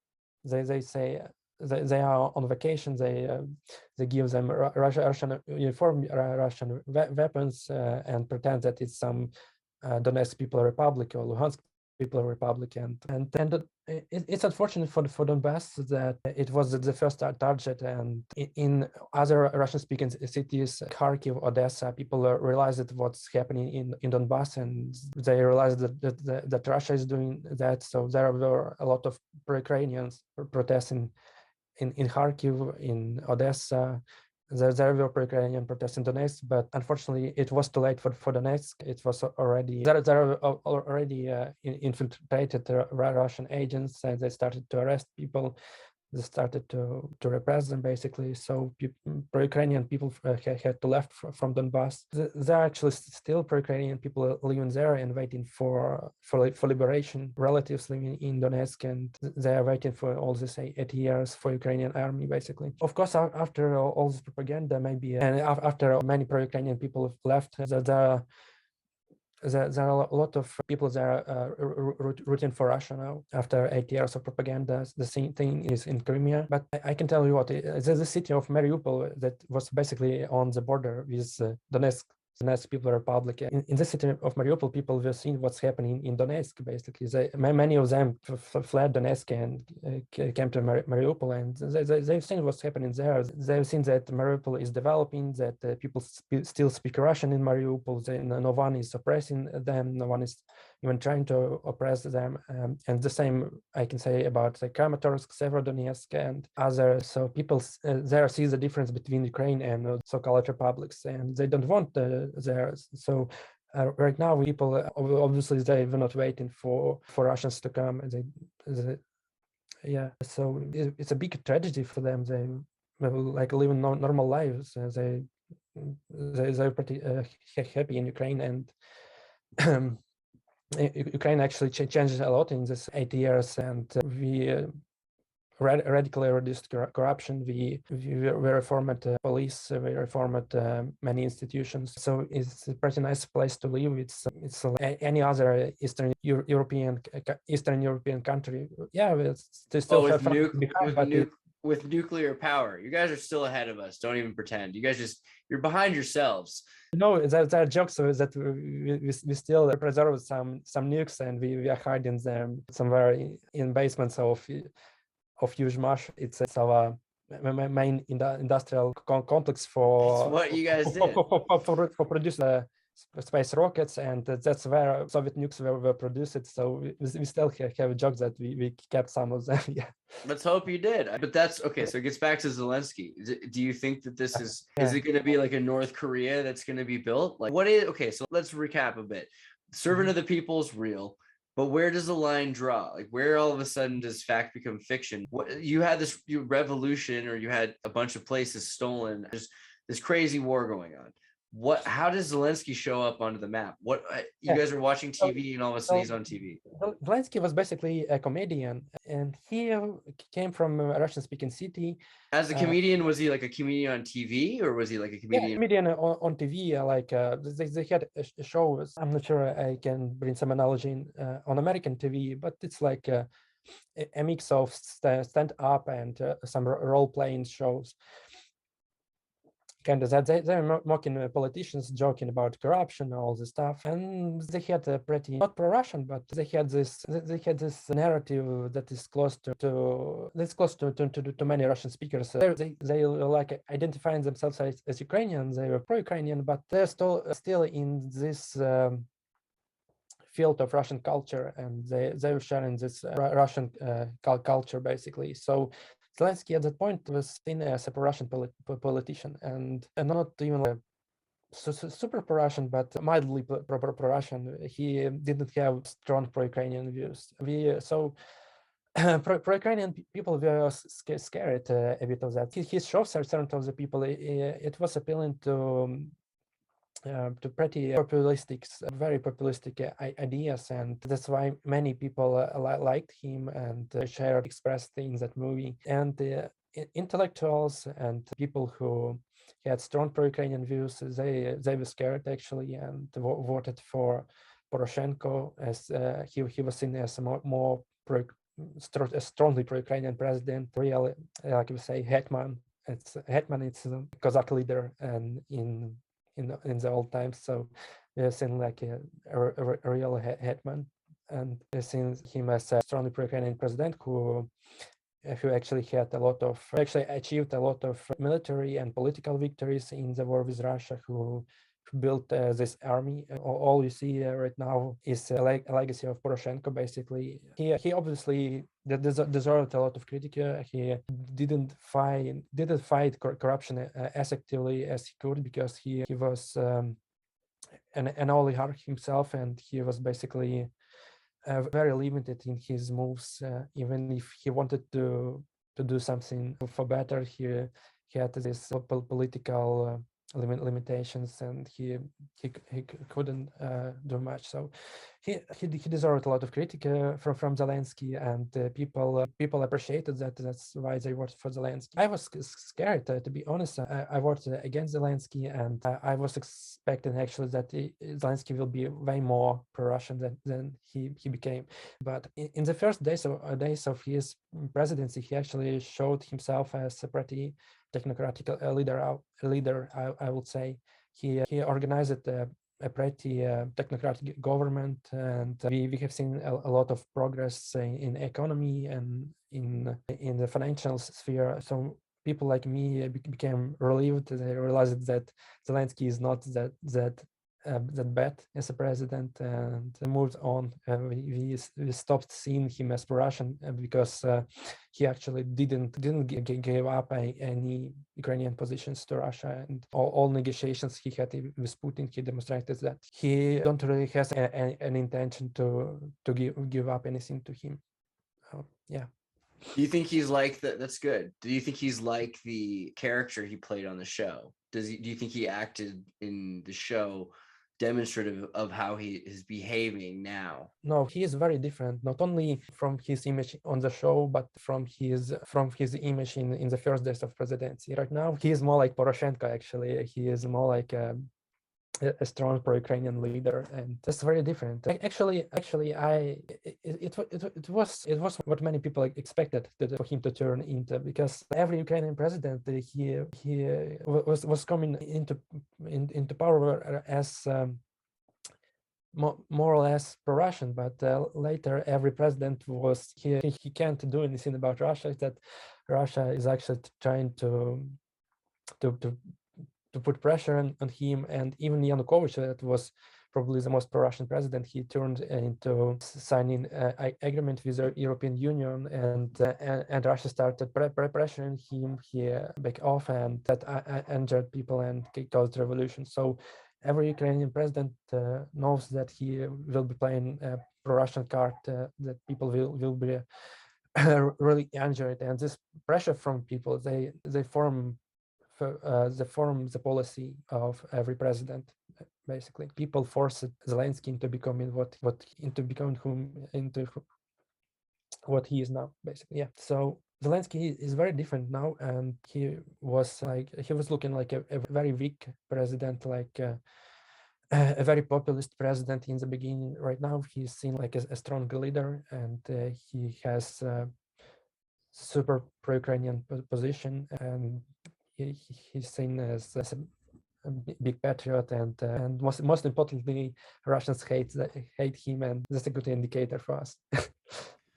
They say they are on vacation. They give them Russian uniform, Russian weapons, and pretend that it's some Donetsk People Republic or Luhansk People Republic, and it's unfortunate for Donbass that it was the first target, and in other Russian-speaking cities, Kharkiv, Odessa, people realized what's happening in Donbass, and they realized that Russia is doing that. So there were a lot of pro-Ukrainians protesting in Kharkiv, in Odessa. There were pro-Ukrainian protests in Donetsk, but unfortunately, it was too late for Donetsk. It was already there are already infiltrated Russian agents, and they started to arrest people. They started to repress them, basically. So pro-Ukrainian people had to left from Donbass. There are actually still pro-Ukrainian people living there and waiting for liberation. Relatives living in Donetsk, and they are waiting for all this 8 years for Ukrainian army, basically. Of course, after all this propaganda, maybe, and after many pro-Ukrainian people left, there are a lot of people that are rooting for Russia now after 8 years of propaganda. The same thing is in Crimea. But I can tell you what, there's the city of Mariupol that was basically on the border with Donetsk People Republic. In the city of Mariupol, people were seeing what's happening in Donetsk, basically. Many of them fled Donetsk and came to Mariupol, and they've seen what's happening there. They've seen that Mariupol is developing, that people still speak Russian in Mariupol. No one is oppressing them, no one is even trying to oppress them. And the same I can say about Kramatorsk, Severodonetsk, and others. So people there see the difference between Ukraine and so-called republics, and they don't want there. So right now, people obviously they were not waiting for Russians to come. Yeah. So it's a big tragedy for them. They like living normal lives. They're pretty happy in Ukraine, and Ukraine actually changed a lot in this 8 years, and we radically reduced corruption. We reformed police. We reformed many institutions. So it's a pretty nice place to live. It's like any other Eastern European country. Yeah, they still have fun behind, but with nuclear power. You guys are still ahead of us. Don't even pretend. You guys you're behind yourselves. No, there are jokes that we still preserve some nukes, and we are hiding them somewhere in basements of Yuzhmash. It's our main industrial complex for That's what you guys did. for producing space rockets, and that's where Soviet nukes were produced. So we still have jokes that we kept some of them. Yeah. Let's hope you did. But that's okay. So it gets back to Zelensky. Do you think that this is it going to be like a North Korea that's going to be built? Like okay, so let's recap a bit. Servant of the people is real, but where does the line draw? Like where all of a sudden does fact become fiction? What you had this revolution, or you had a bunch of places stolen. There's this crazy war going on. How does Zelensky show up onto the map? You guys are watching TV and all of a sudden he's on TV. Zelensky was basically a comedian, and he came from a Russian-speaking city. As a comedian, was he like a comedian on TV, or was he like a comedian? Yeah, comedian on TV. Like they had a show. I'm not sure I can bring some analogy on American TV, but it's like a mix of stand-up and some role-playing shows. Kind of that they're mocking politicians, joking about corruption, all this stuff, and they had a pretty not pro-Russian, but they had this narrative that is close to many Russian speakers. They like identifying themselves as Ukrainian. They were pro-Ukrainian, but they're still in this field of Russian culture, and they were sharing this Russian culture basically. So Zelensky at that point was seen as a pro-Russian politician, and not even like super pro-Russian, but mildly pro-Russian. He didn't have strong pro-Ukrainian views. Pro-Ukrainian people were scared a bit of that. His shows are certain of the people. It was appealing to pretty very populistic ideas, and that's why many people liked him and expressed in that movie. And intellectuals and people who had strong pro-Ukrainian views, they were scared actually, and voted for Poroshenko, as he was seen as a more strongly pro-Ukrainian president, really, like we say, hetman. It's a Cossack leader, and in the old times. So we have seen like a real hetman, and we've seen him as a strongly pro-Ukrainian president who actually achieved a lot of military and political victories in the war with Russia, who built this army. All you see right now is a legacy of Poroshenko, basically. He obviously deserved a lot of critique. He didn't fight corruption as actively as he could, because he was an oligarch himself, and he was basically very limited in his moves. Even if he wanted to do something for better, he had this political limitations, and he couldn't do much. So he deserved a lot of critique from Zelensky, and people appreciated that. That's why they voted for Zelensky. I was scared, to be honest. I voted against Zelensky, and I was expecting actually that Zelensky will be way more pro-Russian than he became. But in the first days of his presidency, he actually showed himself as a pretty technocratic leader, I would say. He organized a pretty technocratic government, and we have seen a lot of progress in economy and in the financial sphere. So people like me became relieved. They realized that Zelensky is not that bad as a president, and moved on. We stopped seeing him as Russian, because he actually didn't give up any Ukrainian positions to Russia, and all negotiations he had with Putin, he demonstrated that he don't really has an intention to give up anything to him. Yeah. Do you think he's like that's good. Do you think he's like the character he played on the show? Do you think he acted in the show demonstrative of how he is behaving now. No, he is very different, not only from his image on the show, but from his image in the first days of presidency. Right now, he is more like Poroshenko. Actually, he is more like a strong pro-Ukrainian leader, and that's very different. It was what many people expected for him to turn into, because every Ukrainian president he was coming into power as more or less pro-Russian, but later every president was he can't do anything about Russia. That Russia is actually trying to put pressure on him, and even Yanukovych, that was probably the most pro-Russian president, he turned into signing an agreement with the European Union, and Russia started pressuring him. He back off, and that injured people and caused revolution. So every Ukrainian president knows that he will be playing a pro-Russian card, that people will be really injured, and this pressure from people, they form the policy of every president. Basically, people forced Zelensky into becoming what he is now. Basically, yeah. So Zelensky is very different now, and he was looking like a very weak president, like a very populist president in the beginning. Right now, he's seen like a strong leader, and he has super pro-Ukrainian position, and he's seen as a big patriot, and most importantly, Russians hate him, and that's a good indicator for us.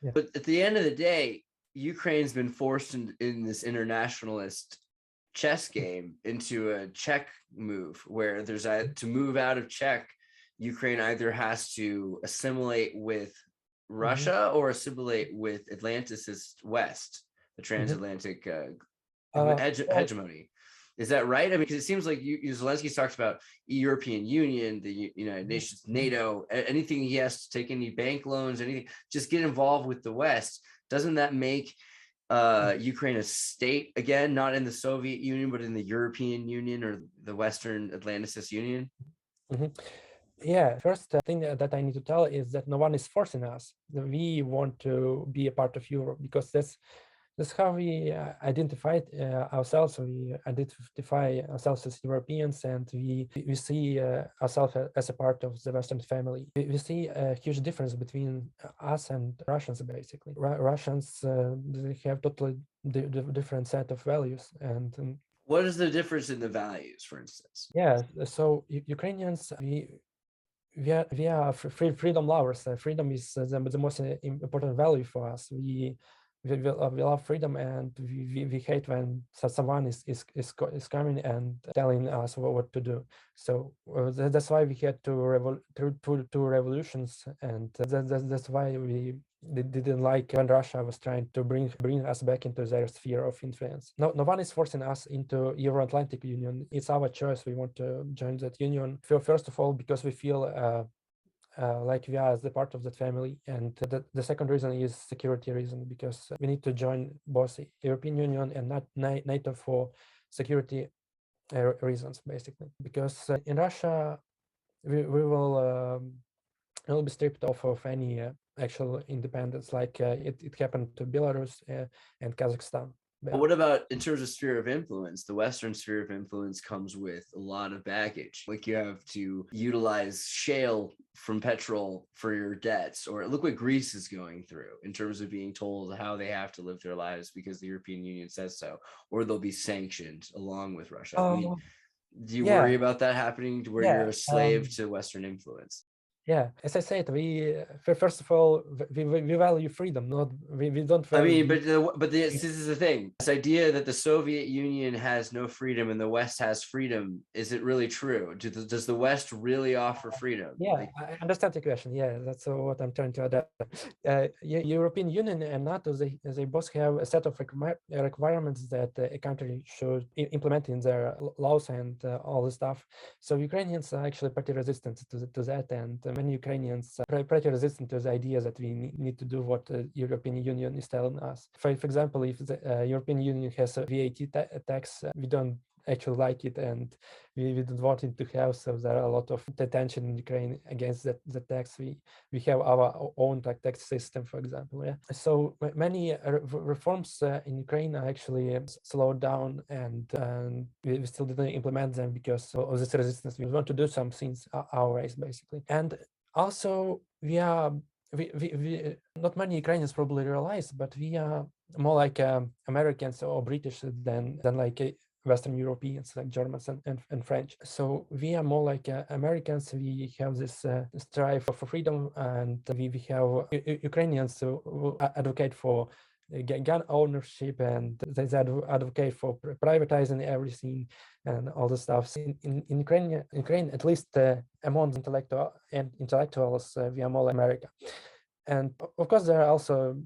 Yeah. But at the end of the day, Ukraine's been forced in this internationalist chess game into a Czech move, where there's to move out of Czech, Ukraine either has to assimilate with Russia or assimilate with Atlanticist West, the transatlantic hegemony. Is that right? I mean, because it seems like Zelensky talks about European Union, the United Nations, NATO, anything he has to take any bank loans, anything, just get involved with the West. Doesn't that make Ukraine a state again, not in the Soviet Union, but in the European Union or the Western Atlanticist Union? Yeah, first thing that I need to tell is that no one is forcing us. We want to be a part of Europe, because that's how we identify ourselves. We identify ourselves as Europeans, and we see ourselves as a part of the Western family. We see a huge difference between us and Russians. Basically, Russians they have totally different set of values. And what is the difference in the values, for instance? Yeah, so Ukrainians, we are freedom lovers. Freedom is the most important value for us. We love freedom, and we hate when someone is coming and telling us what to do. So that's why we had two revolutions, and that's why we didn't like when Russia was trying to bring us back into their sphere of influence. No one is forcing us into Euro-Atlantic Union. It's our choice. We want to join that union. First of all, because we feel like we are as the part of that family, and the second reason is security reason, because we need to join both European Union and not NATO for security reasons, basically. Because in Russia, we will be stripped off of any actual independence, like it happened to Belarus and Kazakhstan. But what about in terms of sphere of influence? The Western sphere of influence comes with a lot of baggage. Like you have to utilize shale from petrol for your debts, or look what Greece is going through in terms of being told how they have to live their lives because the European Union says so, or they'll be sanctioned along with Russia. I mean, do you worry about that happening to where you're a slave to Western influence? Yeah, as I said, we first of all we value freedom. We don't value. I mean, but this is the thing. This idea that the Soviet Union has no freedom and the West has freedom, is it really true? Does the West really offer freedom? Yeah, I understand the question. Yeah, that's what I'm trying to adapt. European Union and NATO, they both have a set of requirements that a country should implement in their laws and all the stuff. So Ukrainians are actually pretty resistant to that, and many Ukrainians are pretty resistant to the idea that we need to do what the European Union is telling us. For example, if the European Union has a VAT tax, we don't actually like it, and we didn't want it to have. So there are a lot of detention in Ukraine against the tax. We have our own tax system, for example. Yeah. So many reforms in Ukraine are actually slowed down, and we still didn't implement them because of this resistance. We want to do some things our ways, basically. And also we are we not many Ukrainians probably realize, but we are more like Americans or British than like Western Europeans, like Germans and French. So we are more like Americans. We have this strive for freedom, and we have Ukrainians who advocate for gun ownership, and they advocate for privatizing everything and all the stuff. In Ukraine, at least among intellectuals, we are more like America. And of course, there are also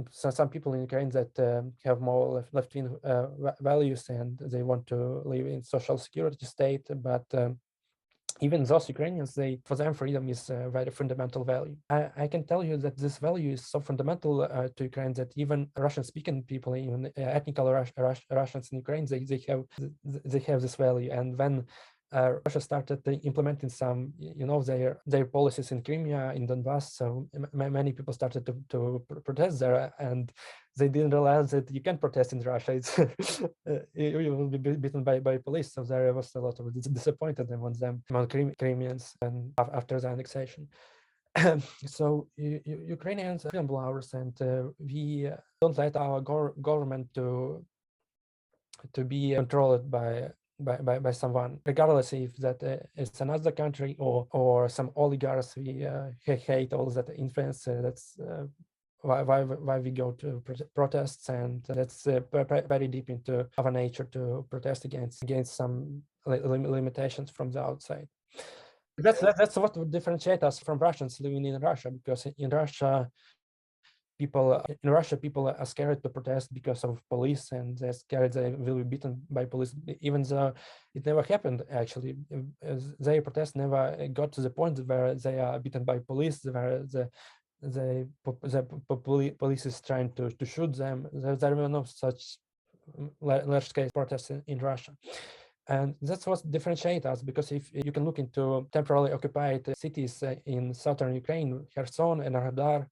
some people in Ukraine that have more left-wing values, and they want to live in social security state. But even those Ukrainians, for them, freedom is a very fundamental value. I can tell you that this value is so fundamental to Ukraine that even Russian-speaking people, even ethnical Russians in Ukraine, they have this value. And when Russia started implementing some, their policies in Crimea, in Donbass, so many people started to protest there, and they didn't realize that you can't protest in Russia. It's you will be beaten by police. So there was a lot of disappointed among Crimeans and after the annexation. So Ukrainians are freedom lovers, and we don't let our government to be controlled by someone, regardless if that is another country or some oligarchs. We hate all that influence. That's why we go to protests, and that's very deep into our nature to protest against some limitations from the outside. That's what differentiates us from Russians living in Russia, because in Russia people are scared to protest because of police, and they're scared they will be beaten by police, even though it never happened. Actually, their protest never got to the point where they are beaten by police, where the police is trying to shoot them. There were no such large-scale protests in Russia. And that's what differentiates us, because if you can look into temporarily occupied cities in southern Ukraine, Kherson and Radar,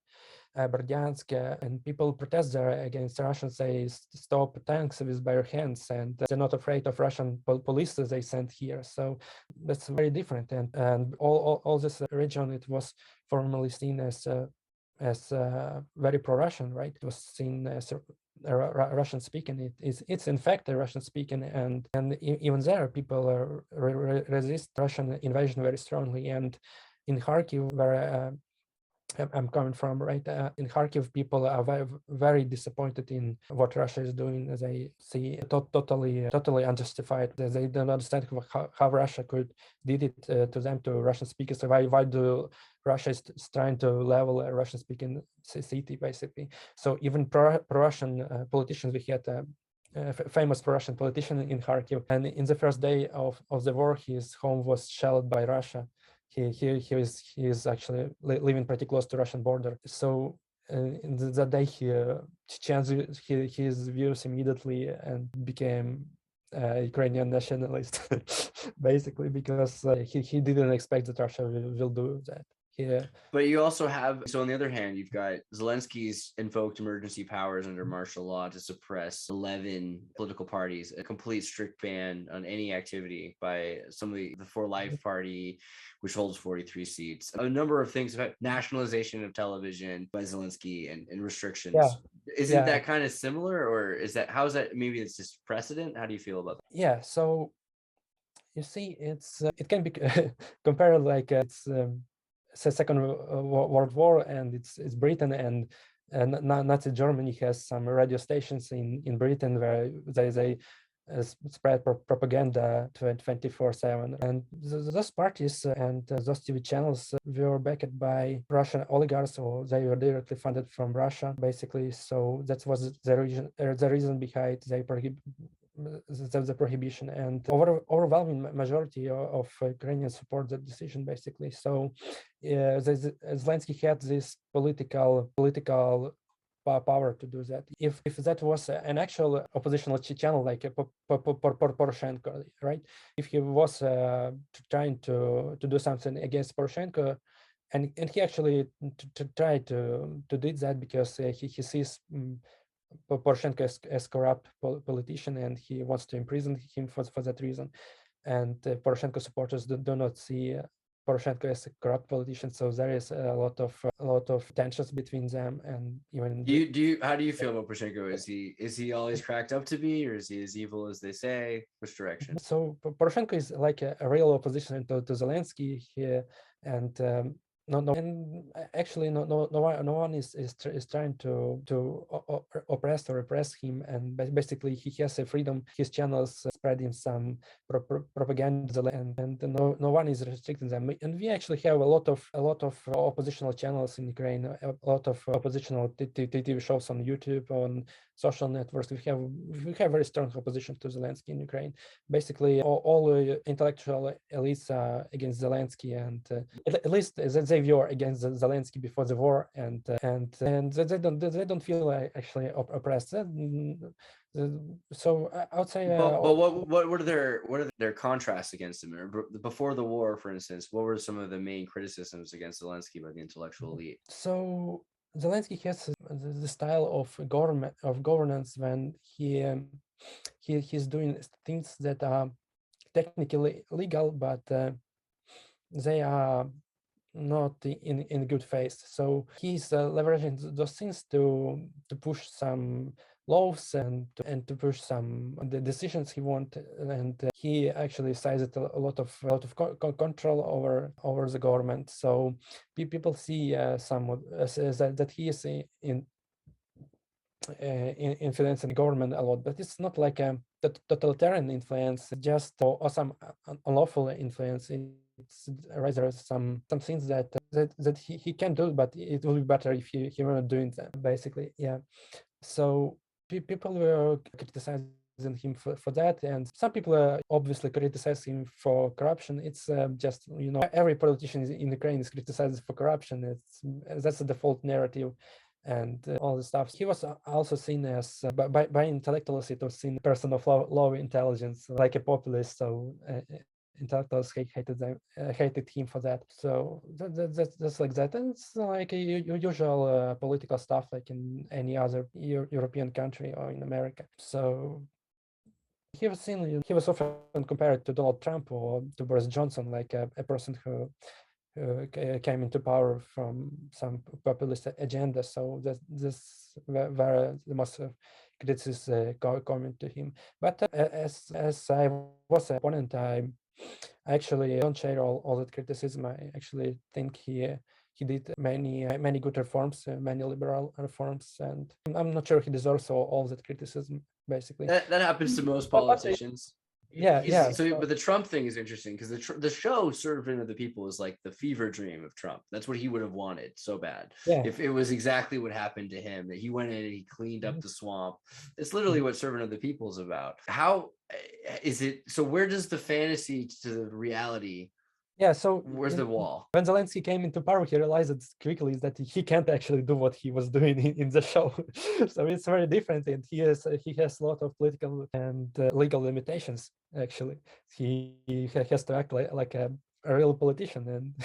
Berdyansk, and people protest there against Russians. They stop tanks with bare hands, and they're not afraid of Russian police that they send here. So that's very different. And all this region, it was formerly seen as very pro-Russian, right? It was seen as Russian speaking. It's in fact a Russian speaking, and even there people resist Russian invasion very strongly. And in Kharkiv, where I'm coming from, right? In Kharkiv, people are very, very disappointed in what Russia is doing. They see totally unjustified. They don't understand how Russia could did it to them, to Russian speakers. So why do Russia is trying to level a Russian-speaking city, basically? So even pro-Russian politicians, we had famous Russian politician in Kharkiv, and in the first day of the war, his home was shelled by Russia. He is actually living pretty close to Russian border. So in that day he changed his views immediately and became a Ukrainian nationalist, basically, because he didn't expect that Russia will do that. Yeah. But you also have, so on the other hand, you've got Zelensky's invoked emergency powers under martial law to suppress 11 political parties, a complete strict ban on any activity by some of the For Life Party, which holds 43 seats, a number of things about nationalization of television by Zelensky and restrictions. Yeah. Isn't that kind of similar, or is that, how's that, maybe it's just precedent? How do you feel about that? Yeah, so you see, it can be compared like it's Second World War, and it's Britain, and Nazi Germany has some radio stations in Britain where they spread propaganda 24/7, and those parties and those TV channels were backed by Russian oligarchs, or they were directly funded from Russia, basically. So that was the reason behind the prohibition, and overwhelming majority of Ukrainians support that decision, basically. So Zelensky had this political power to do that. If that was an actual oppositional channel like Poroshenko, right? If he was trying to do something against Poroshenko, and he actually try to do that because he sees Poroshenko as corrupt politician, and he wants to imprison him for that reason. And Poroshenko supporters do not see Poroshenko as a corrupt politician, so there is a lot of tensions between them. And even how do you feel about Poroshenko? Is he all he's cracked up to be, or is he as evil as they say? Which direction? So Poroshenko is like a real opposition to Zelensky here, and and actually no one is trying to oppress or repress him, and basically he has a freedom. His channels spreading some propaganda, and no one is restricting them. And we actually have a lot of oppositional channels in Ukraine, a lot of oppositional TV shows on YouTube, on social networks. We have very strong opposition to Zelensky in Ukraine. Basically, all intellectual elites are against Zelensky, and at least they were against Zelensky before the war, and they don't feel actually oppressed. So I would say. But what are their contrasts against him? Before the war, for instance, what were some of the main criticisms against Zelensky by the intellectual elite? So Zelensky has the style of governance when he's doing things that are technically legal, but they are not in good faith. So he's leveraging those things to push some laws and to push some the decisions he wants, and he actually exercises a lot of control over the government. So people see that he is influencing the government a lot, but it's not like a totalitarian influence, just or some unlawful influence. It's rather some things that he can do, but it will be better if he were not doing them, basically. Yeah. So people were criticizing him for that, and some people obviously criticize him for corruption. It's just, every politician in Ukraine is criticized for corruption. That's the default narrative and all the stuff. He was also seen as by intellectuals, it was seen person of low intelligence, like a populist. So intellectuals hated him for that. So that's like that, and it's like usual political stuff like in any other European country or in America. So he was often compared to Donald Trump or to Boris Johnson, like a person who came into power from some populist agenda. So this were the most criticism coming to him. But as I was an opponent, I actually don't share all that criticism. I actually think he did many good reforms, many liberal reforms, and I'm not sure he deserves all that criticism. Basically, that happens to most politicians. Yeah. So, but the Trump thing is interesting because the show Servant of the People is like the fever dream of Trump. That's what he would have wanted so bad. Yeah. If it was exactly what happened to him, that he went in and he cleaned up the swamp. It's literally what Servant of the People is about. How is it? So where does the fantasy to the reality? Yeah, so where's the wall? When Zelensky came into power, he realized that quickly that he can't actually do what he was doing in the show. So it's very different, and he has a lot of political and legal limitations. Actually, he has to act like a real politician, and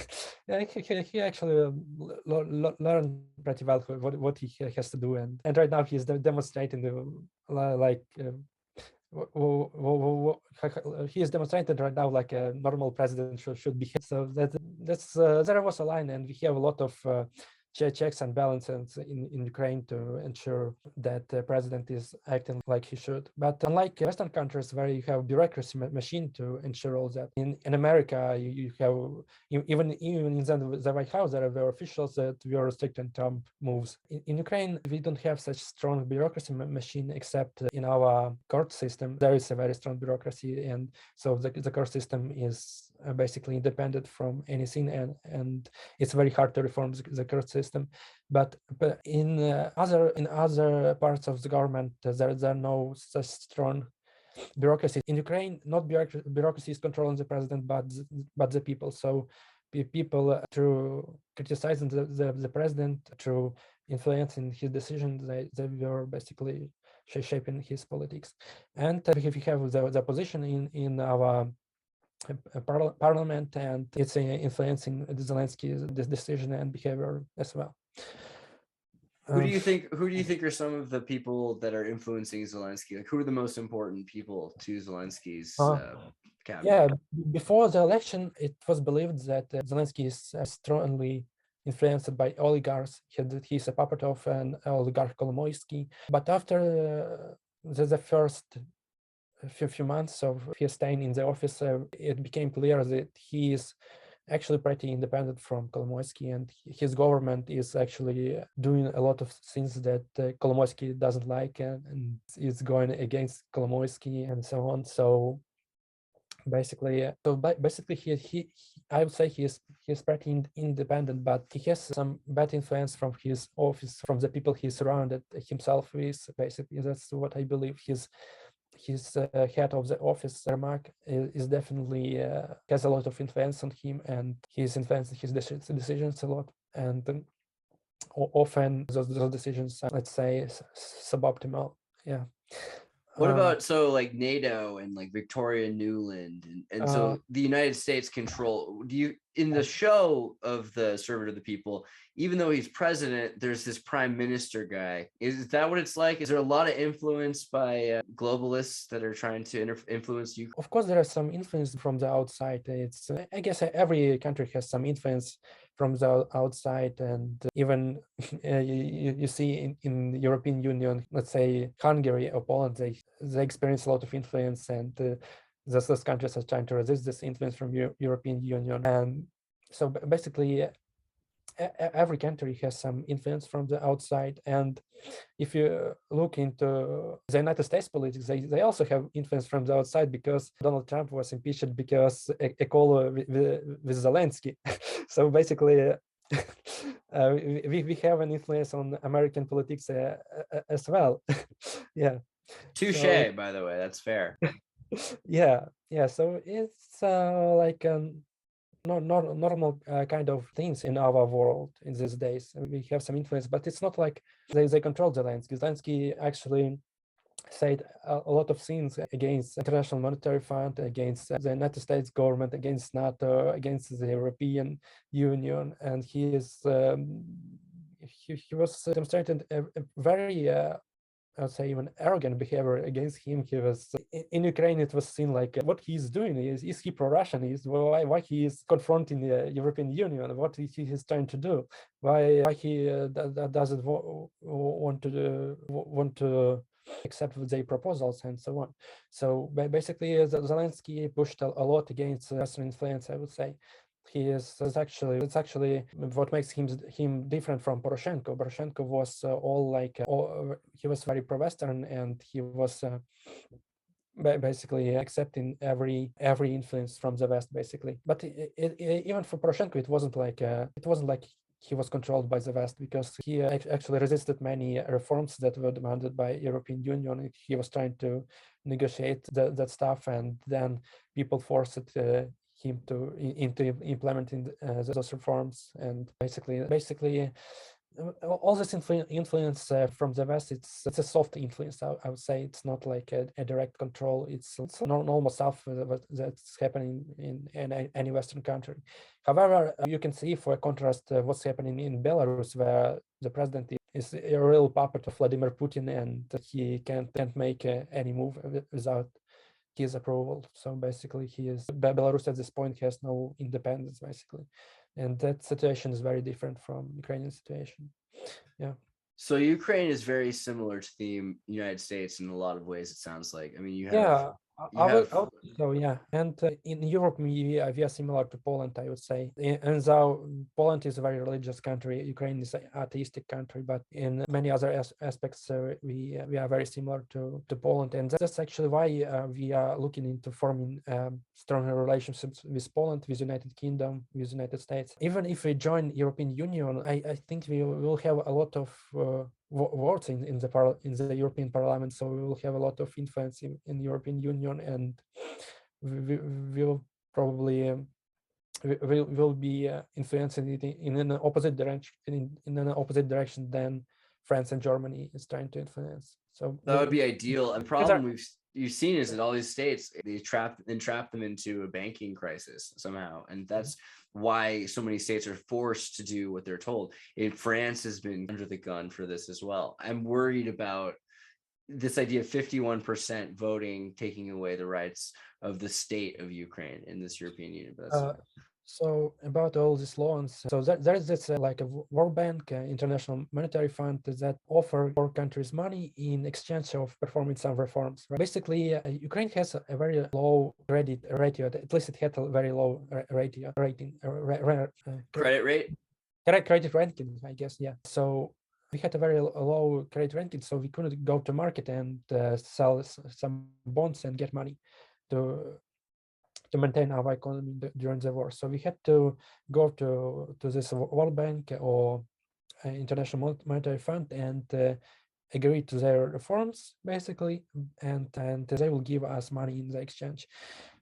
he actually learned pretty well what he has to do, and right now he's demonstrating he is demonstrated right now like a normal president should be. So that's there was a line, and we have a lot of checks and balances in Ukraine to ensure that the president is acting like he should. But unlike Western countries where you have bureaucracy machine to ensure all that, in America you have even in the White House there were officials that were restricting Trump moves. In Ukraine we don't have such strong bureaucracy machine, except in our court system there is a very strong bureaucracy, and so the court system is basically independent from anything, and it's very hard to reform the court system. But in other parts of the government there are no such strong bureaucracy. In Ukraine, not bureaucracy is controlling the president, but the people. So people through criticizing the president, through influencing his decisions. They were basically shaping his politics. And we have the opposition in our parliament, and it's influencing Zelensky's decision and behavior as well. Who do you think are some of the people that are influencing Zelensky? Like, who are the most important people to Zelensky's cabinet? Yeah, before the election, it was believed that Zelensky is strongly influenced by oligarchs. He's a puppet of an oligarch Kolomoisky. But after the first few months of his staying in the office, it became clear that he is actually pretty independent from Kolomoisky, and his government is actually doing a lot of things that Kolomoisky doesn't like, and is going against Kolomoisky and so on. So basically, he I would say he's pretty independent, but he has some bad influence from his office, from the people he surrounded himself with. Basically, that's what I believe. His head of the office, Remark, is definitely has a lot of influence on him, and he's influencing his decisions a lot. And often those decisions are, let's say, suboptimal. Yeah. What about like NATO and like Victoria Nuland and so the United States control? Do you in the show of the Servant of the People, even though he's president, there's this prime minister guy. Is that what it's like? Is there a lot of influence by globalists that are trying to influence you? Of course, there is some influence from the outside. It's I guess every country has some influence from the outside, and even you see in the European Union, let's say Hungary or Poland, they experience a lot of influence, and those countries are trying to resist this influence from European Union. And so basically, every country has some influence from the outside. And if you look into the United States politics, they also have influence from the outside, because Donald Trump was impeached because a call with Zelensky. So basically, we have an influence on American politics as well. Yeah. Touche, by the way, that's fair. Yeah. So it's like normal kind of things in our world in these days. We have some influence, but it's not like they control Zelensky. Zelensky actually said a lot of things against International Monetary Fund, against the United States government, against NATO, against the European Union, and he was demonstrating a very I'd say even arrogant behavior against him. He was in Ukraine. It was seen like what he's doing is he pro-Russian? Why he is confronting the European Union? What he is trying to do? Why he doesn't want to accept their proposals and so on. So basically, Zelensky pushed a lot against Western influence, I would say. It's actually what makes him different from Poroshenko. Poroshenko was he was very pro-Western, and he was basically accepting every influence from the West, basically. But even for Poroshenko, it wasn't like he was controlled by the West, because he actually resisted many reforms that were demanded by European Union. He was trying to negotiate that stuff, and then people forced him into implementing those reforms. And basically all this influence from the West, it's a soft influence. I would say it's not like a direct control. It's normal stuff that's happening in any Western country. However, you can see, for contrast, what's happening in Belarus, where the president is a real puppet of Vladimir Putin, and he can't make any move without his approval. So basically, Belarus at this point has no independence, basically. And that situation is very different from Ukrainian situation. Yeah. So Ukraine is very similar to the United States in a lot of ways, it sounds like. I mean, yeah. And in Europe, we are similar to Poland, I would say. And though Poland is a very religious country, Ukraine is an atheistic country, but in many other aspects, we are very similar to Poland. And that's actually why we are looking into forming stronger relationships with Poland, with United Kingdom, with United States. Even if we join European Union, I think we will have a lot of votes in the European Parliament, so we will have a lot of influence in the European Union, and we will probably will be influencing it in an opposite direction, in an opposite direction than France and Germany is trying to influence. So That would be ideal. And the problem you've seen is that all these states, they entrap them into a banking crisis somehow, and that's why so many states are forced to do what they're told. And France has been under the gun for this as well. I'm worried about this idea of 51% voting taking away the rights of the state of Ukraine in this European Union. So about all these loans, so there is this like a World Bank, International Monetary Fund that offer four countries money in exchange of performing some reforms. Right? Basically, Ukraine has a very low credit ratio. At least it had a very low credit rate. Credit ranking, I guess. Yeah. So we had a very low credit ranking, so we couldn't go to market and sell some bonds and get money to maintain our economy during the war. So we had to go to this World Bank or International Monetary Fund and agree to their reforms, basically, and they will give us money in the exchange.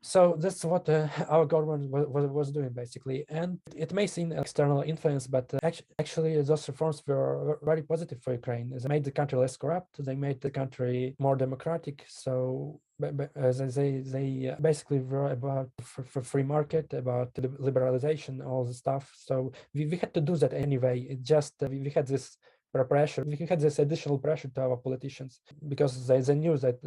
So that's what our government was doing, basically. And it may seem external influence, but actually those reforms were very positive for Ukraine. They made the country less corrupt. They made the country more democratic. So they basically were about for free market, about the liberalization, all the stuff. So we had to do that anyway. It just we had this pressure. We had this additional pressure to our politicians because they knew that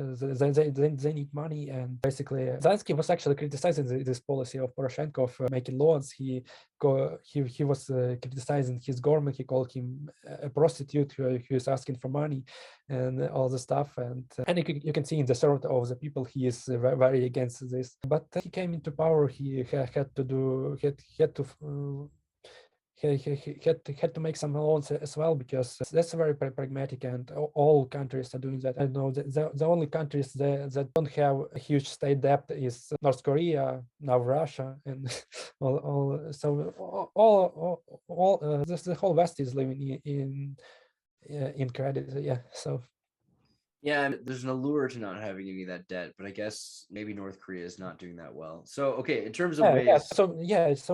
they need money. And basically, Zelensky was actually criticizing this policy of Poroshenko of making loans. He was criticizing his government. He called him a prostitute who is asking for money and all the stuff. And you can see in the sort of the people he is very against this. But he came into power. He had to make some loans as well, because that's very pragmatic, and all countries are doing that. I know the only countries that don't have a huge state debt is North Korea, now Russia, and the whole West is living in credit. Yeah, so. Yeah, and there's an allure to not having any of that debt, but I guess maybe North Korea is not doing that well. So, okay, in terms of ways. So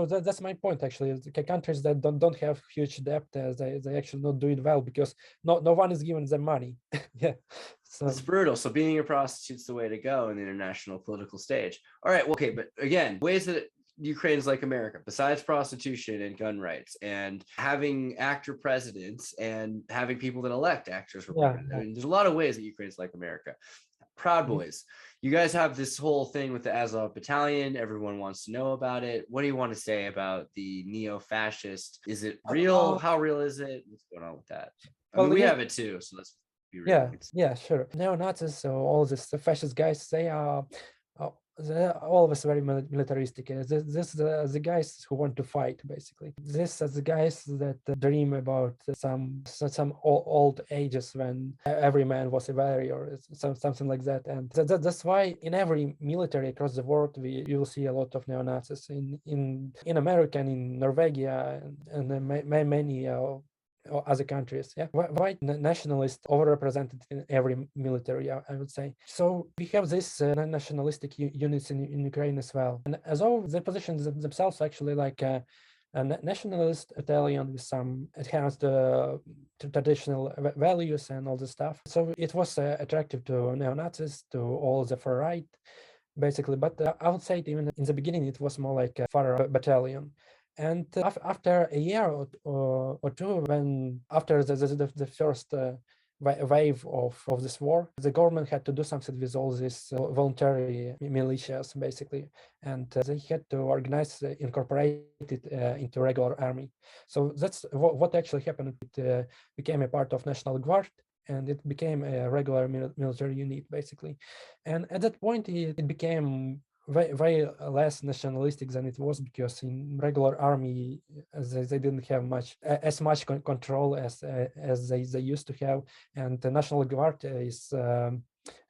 that's my point, actually. The countries that don't have huge debt, they actually not do it well because no one is giving them money. Yeah. So it's brutal. So being a prostitute's the way to go in the international political stage. All right, well, okay, but again, ways that Ukraine's like America, besides prostitution and gun rights and having actor presidents and having people that elect actors for president. I mean, there's a lot of ways that Ukraine's like America. Proud Boys. You guys have this whole thing with the Azov Battalion. Everyone wants to know about it. What do you want to say about the neo-fascist? Is it real? How real is it? What's going on with that? I mean, we have it too, so let's be real. Yeah, sure. Neo-Nazis, so all these fascist guys, they're always very militaristic. This the guys who want to fight, basically. This are the guys that dream about some old ages when every man was a warrior or something like that. And that's why in every military across the world you will see a lot of neo-Nazis in America and in Norvegia and many other countries. Yeah, white nationalists overrepresented in every military, I would say. So we have this nationalistic units in Ukraine as well, and although they position themselves actually like a nationalist battalion with some adherence to traditional values and all this stuff, so it was attractive to neo-Nazis, to all the far right, basically. But I would say even in the beginning it was more like a far battalion. And after a year or two, after the first wave of this war, the government had to do something with all these voluntary militias, basically, and they had to organize, incorporate it into regular army. So that's what actually happened. It became a part of National Guard, and it became a regular military unit, basically. And at that point, it became very less nationalistic than it was, because in regular army they didn't have as much control as they used to have, and the National Guard is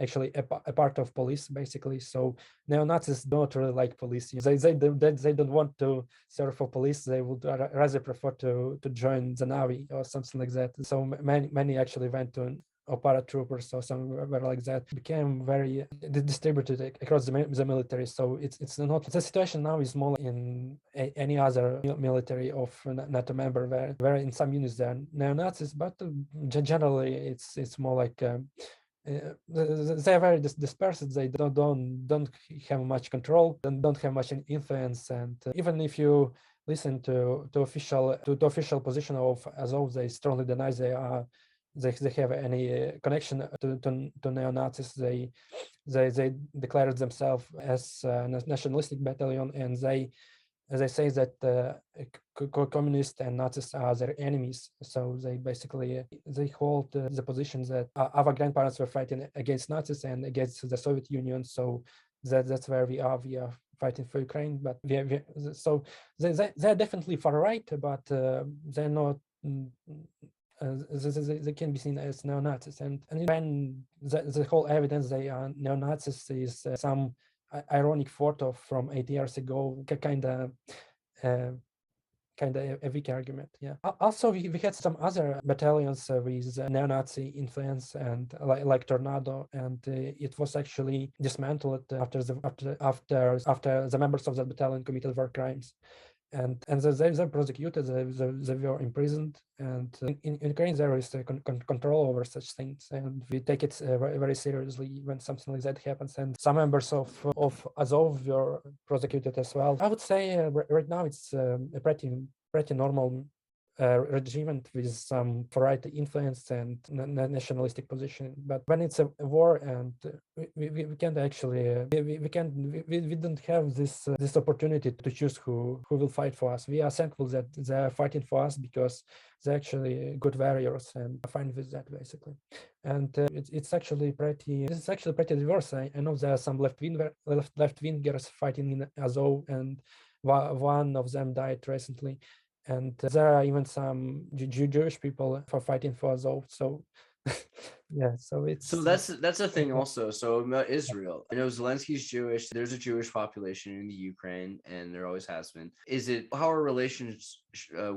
actually a part of police, basically. So neo-Nazis don't really like police. They don't want to serve for police. They would rather prefer to join the Navy or something like that. So many actually went or paratroopers or somewhere like that became very distributed across the military. So it's not the situation now is more in any other military of NATO member where in some units there are neo-Nazis, but generally it's more like they are very dispersed. They don't have much control, don't have much influence, and even if you listen to official position of Azov, they strongly deny they have any connection to neo-Nazis. They declared themselves as a nationalistic battalion, and they say that communists and Nazis are their enemies. So they basically they hold the position that our grandparents were fighting against Nazis and against the Soviet Union. So that's where we are. We are fighting for Ukraine, but so they're definitely far right, but they're not. They can be seen as neo-Nazis, and when the whole evidence they are neo-Nazis is some ironic photo from 8 years ago, kind of a weak argument. Yeah. Also, we had some other battalions with neo-Nazi influence, and like Tornado, and it was actually dismantled after the members of that battalion committed war crimes. And they're prosecuted, they were imprisoned, and in Ukraine there is control over such things, and we take it very seriously when something like that happens. And some members of Azov were prosecuted as well. I would say right now it's a pretty normal regime with some right influence and nationalistic position. But when it's a war, and we can't actually we don't have this opportunity to choose who will fight for us. We are thankful that they are fighting for us because they're actually good warriors, and are fine with that basically. And it's actually pretty diverse. I know there are some left wingers fighting in Azov, and one of them died recently. And there are even some Jewish people for fighting for Azov. So yeah, so that's a thing also. So about Israel, I know Zelensky's Jewish. There's a Jewish population in the Ukraine, and there always has been. How are relations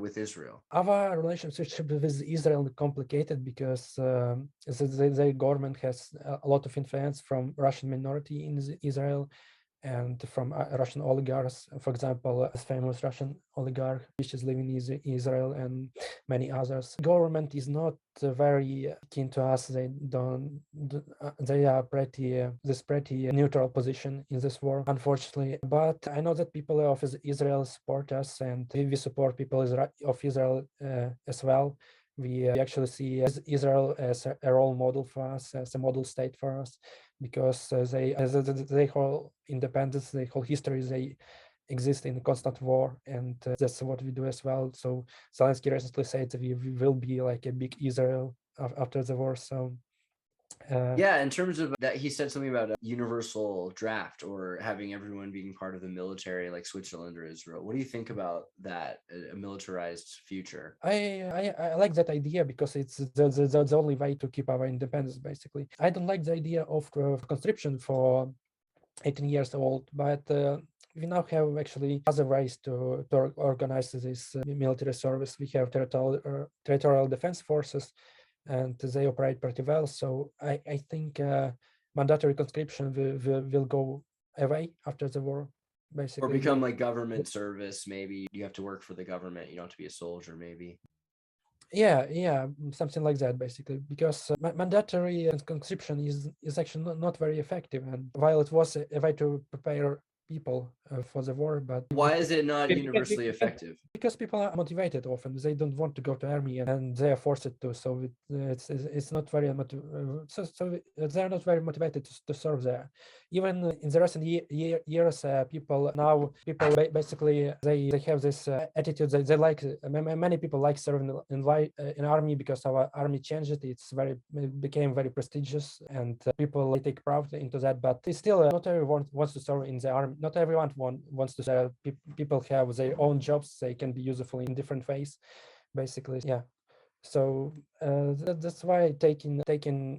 with Israel? Our relationship with Israel is complicated because the government has a lot of influence from Russian minority in Israel, and from Russian oligarchs, for example, a famous Russian oligarch which is living in Israel, and many others. Government is not very keen to us. They are pretty neutral position in this war, unfortunately. But I know that people of Israel support us, and we support people of Israel as well. We actually see Israel as a role model for us, as a model state for us, because they whole independence, their whole history, they exist in constant war, and that's what we do as well. So Zelensky recently said that we will be like a big Israel after the war. So yeah, in terms of that, he said something about a universal draft, or having everyone being part of the military like Switzerland or Israel. What do you think about that, a militarized future? I like that idea because it's the only way to keep our independence, basically. I don't like the idea of conscription for 18 years old, but we now have actually other ways to organize this military service. We have territorial defense forces, and they operate pretty well. So I think mandatory conscription will go away after the war, basically. Or become like government service, maybe. You have to work for the government, you don't have to be a soldier, maybe. Yeah, something like that, basically, because mandatory conscription is actually not very effective. And while it was a way to prepare people for the war, but why is it not universally effective? Because people are motivated often. They don't want to go to army, and they are forced to. So it's not very so they're not very motivated to serve there. Even in the recent years, people basically they have this attitude. They like many people like serving in army because our army changed. It became very prestigious, and people take pride into that. But it's still not everyone wants to serve in the army. Not everyone wants to serve. People have their own jobs. They can be useful in different ways, basically. Yeah. So that's why taking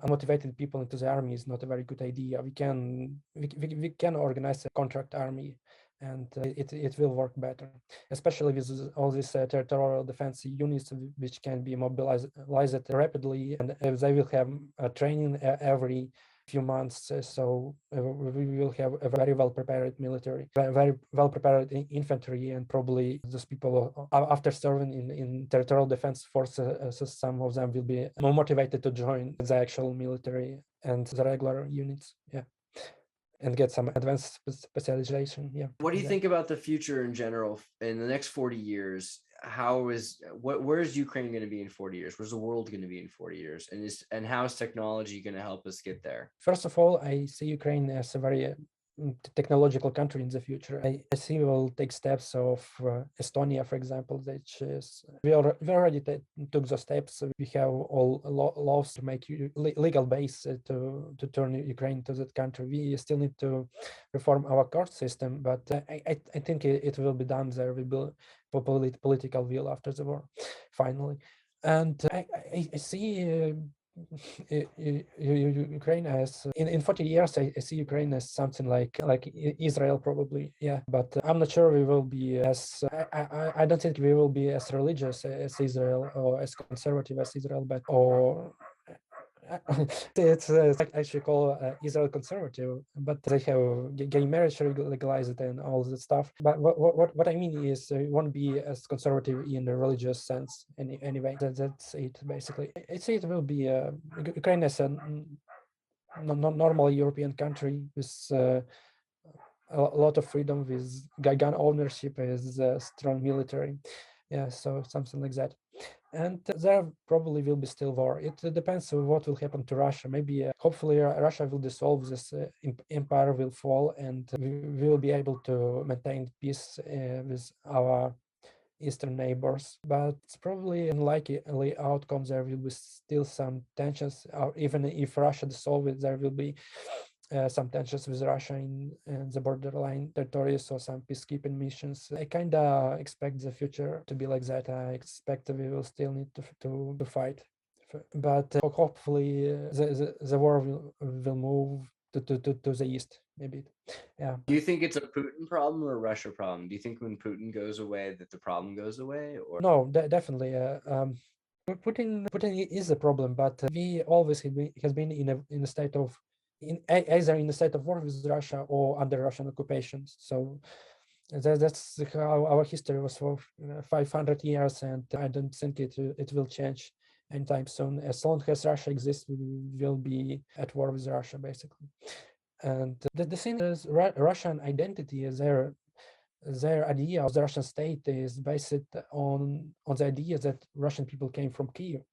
unmotivated people into the army is not a very good idea. We can organize a contract army, and it will work better, especially with all these territorial defense units which can be mobilized rapidly, and they will have training every few months, so we will have a very well prepared military, very well prepared infantry, and probably those people after serving in territorial defense forces, some of them will be more motivated to join the actual military and the regular units, and get some advanced specialization. What do you think about the future in general in the next 40 years? Where's Ukraine going to be in 40 years? Where's the world going to be in 40 years? And how is technology going to help us get there? First of all, I see Ukraine as a very technological country in the future. I see we will take steps of Estonia, for example, which is we already took the steps. We have all laws to make legal base to turn Ukraine to that country. We still need to reform our court system, but I think it will be done. There will be political will after the war, finally. And I see Ukraine as in 40 years. I see Ukraine as something like Israel, probably, but I'm not sure we will be as I don't think we will be as religious as Israel or as conservative as Israel, but it's actually called Israel conservative, but they have gay marriage legalized and all that stuff. But what I mean is it won't be as conservative in the religious sense anyway. That's it, basically. I say it will be Ukraine as a normal European country with a lot of freedom, with gun ownership, as a strong military. So something like that. And there probably will be still war. It depends on what will happen to Russia. Maybe, hopefully, Russia will dissolve, this empire will fall, and we will be able to maintain peace with our eastern neighbors. But it's probably unlikely outcome. There will be still some tensions. Even if Russia dissolves it, there will be some tensions with Russia in the borderline territories, or some peacekeeping missions. I kind of expect the future to be like that. I expect we will still need to fight, but hopefully the war will move to the east a bit. Do you think it's a Putin problem or a Russia problem? Do you think when Putin goes away that the problem goes away? Or no, definitely. Putin is a problem, but we always has been in a state of either in a state of war with Russia or under Russian occupation. So that's how our history was for 500 years, and I don't think it will change anytime soon. As long as Russia exists, we will be at war with Russia, basically. And the thing is, Russian identity is their idea of the Russian state is based on the idea that Russian people came from Kiev,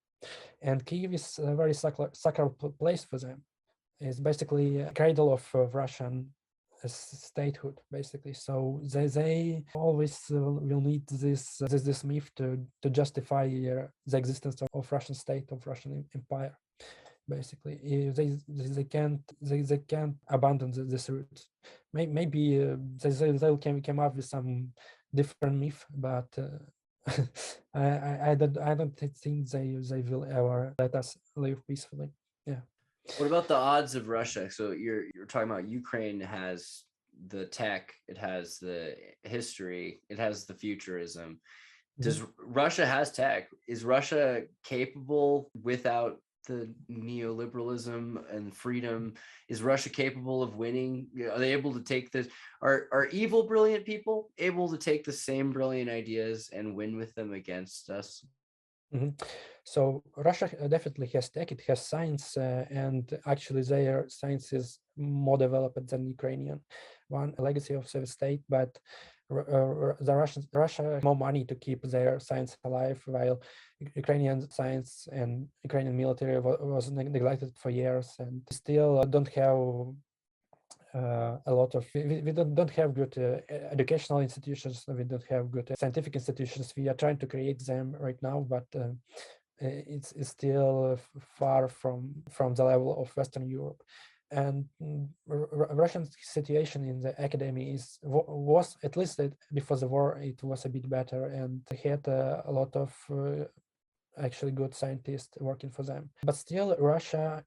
and Kiev is a very sacred place for them. It's basically a cradle of Russian statehood, basically. So they always will need this myth to justify the existence of Russian state, of Russian empire. Basically, they can't abandon this route. Maybe they'll come up with some different myth, but I don't think they will ever let us live peacefully. What about the odds of Russia? So you're talking about Ukraine has the tech, it has the history, it has the futurism. Does Russia has tech? Is Russia capable without the neoliberalism and freedom? Is Russia capable of winning? Are they able to take this? Are evil, brilliant people able to take the same brilliant ideas and win with them against us? So Russia definitely has tech, it has science, and actually their science is more developed than Ukrainian one, a legacy of Soviet state, but Russia has more money to keep their science alive, while Ukrainian science and Ukrainian military was neglected for years, and still don't have a lot of we don't have good educational institutions, we don't have good scientific institutions. We are trying to create them right now, but it's still far from the level of Western Europe. And Russian situation in the academy was, at least before the war, it was a bit better, and they had a lot of actually good scientists working for them. But still, Russia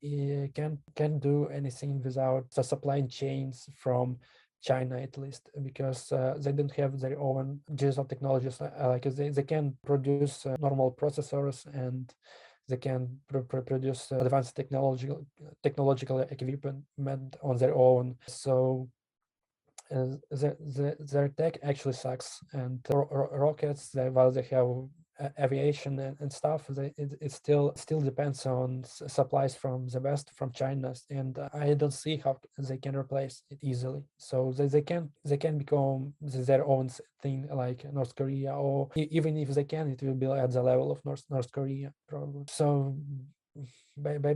can't do anything without the supply chains from China at least, because they don't have their own digital technologies. Like they can produce normal processors, and they can produce advanced technological equipment on their own. So their tech actually sucks, and rockets, while they have aviation and stuff, it still depends on supplies from the West, from China, and I don't see how they can replace it easily. So they can become their own thing, like North Korea, or even if they can, it will be at the level of North Korea probably. So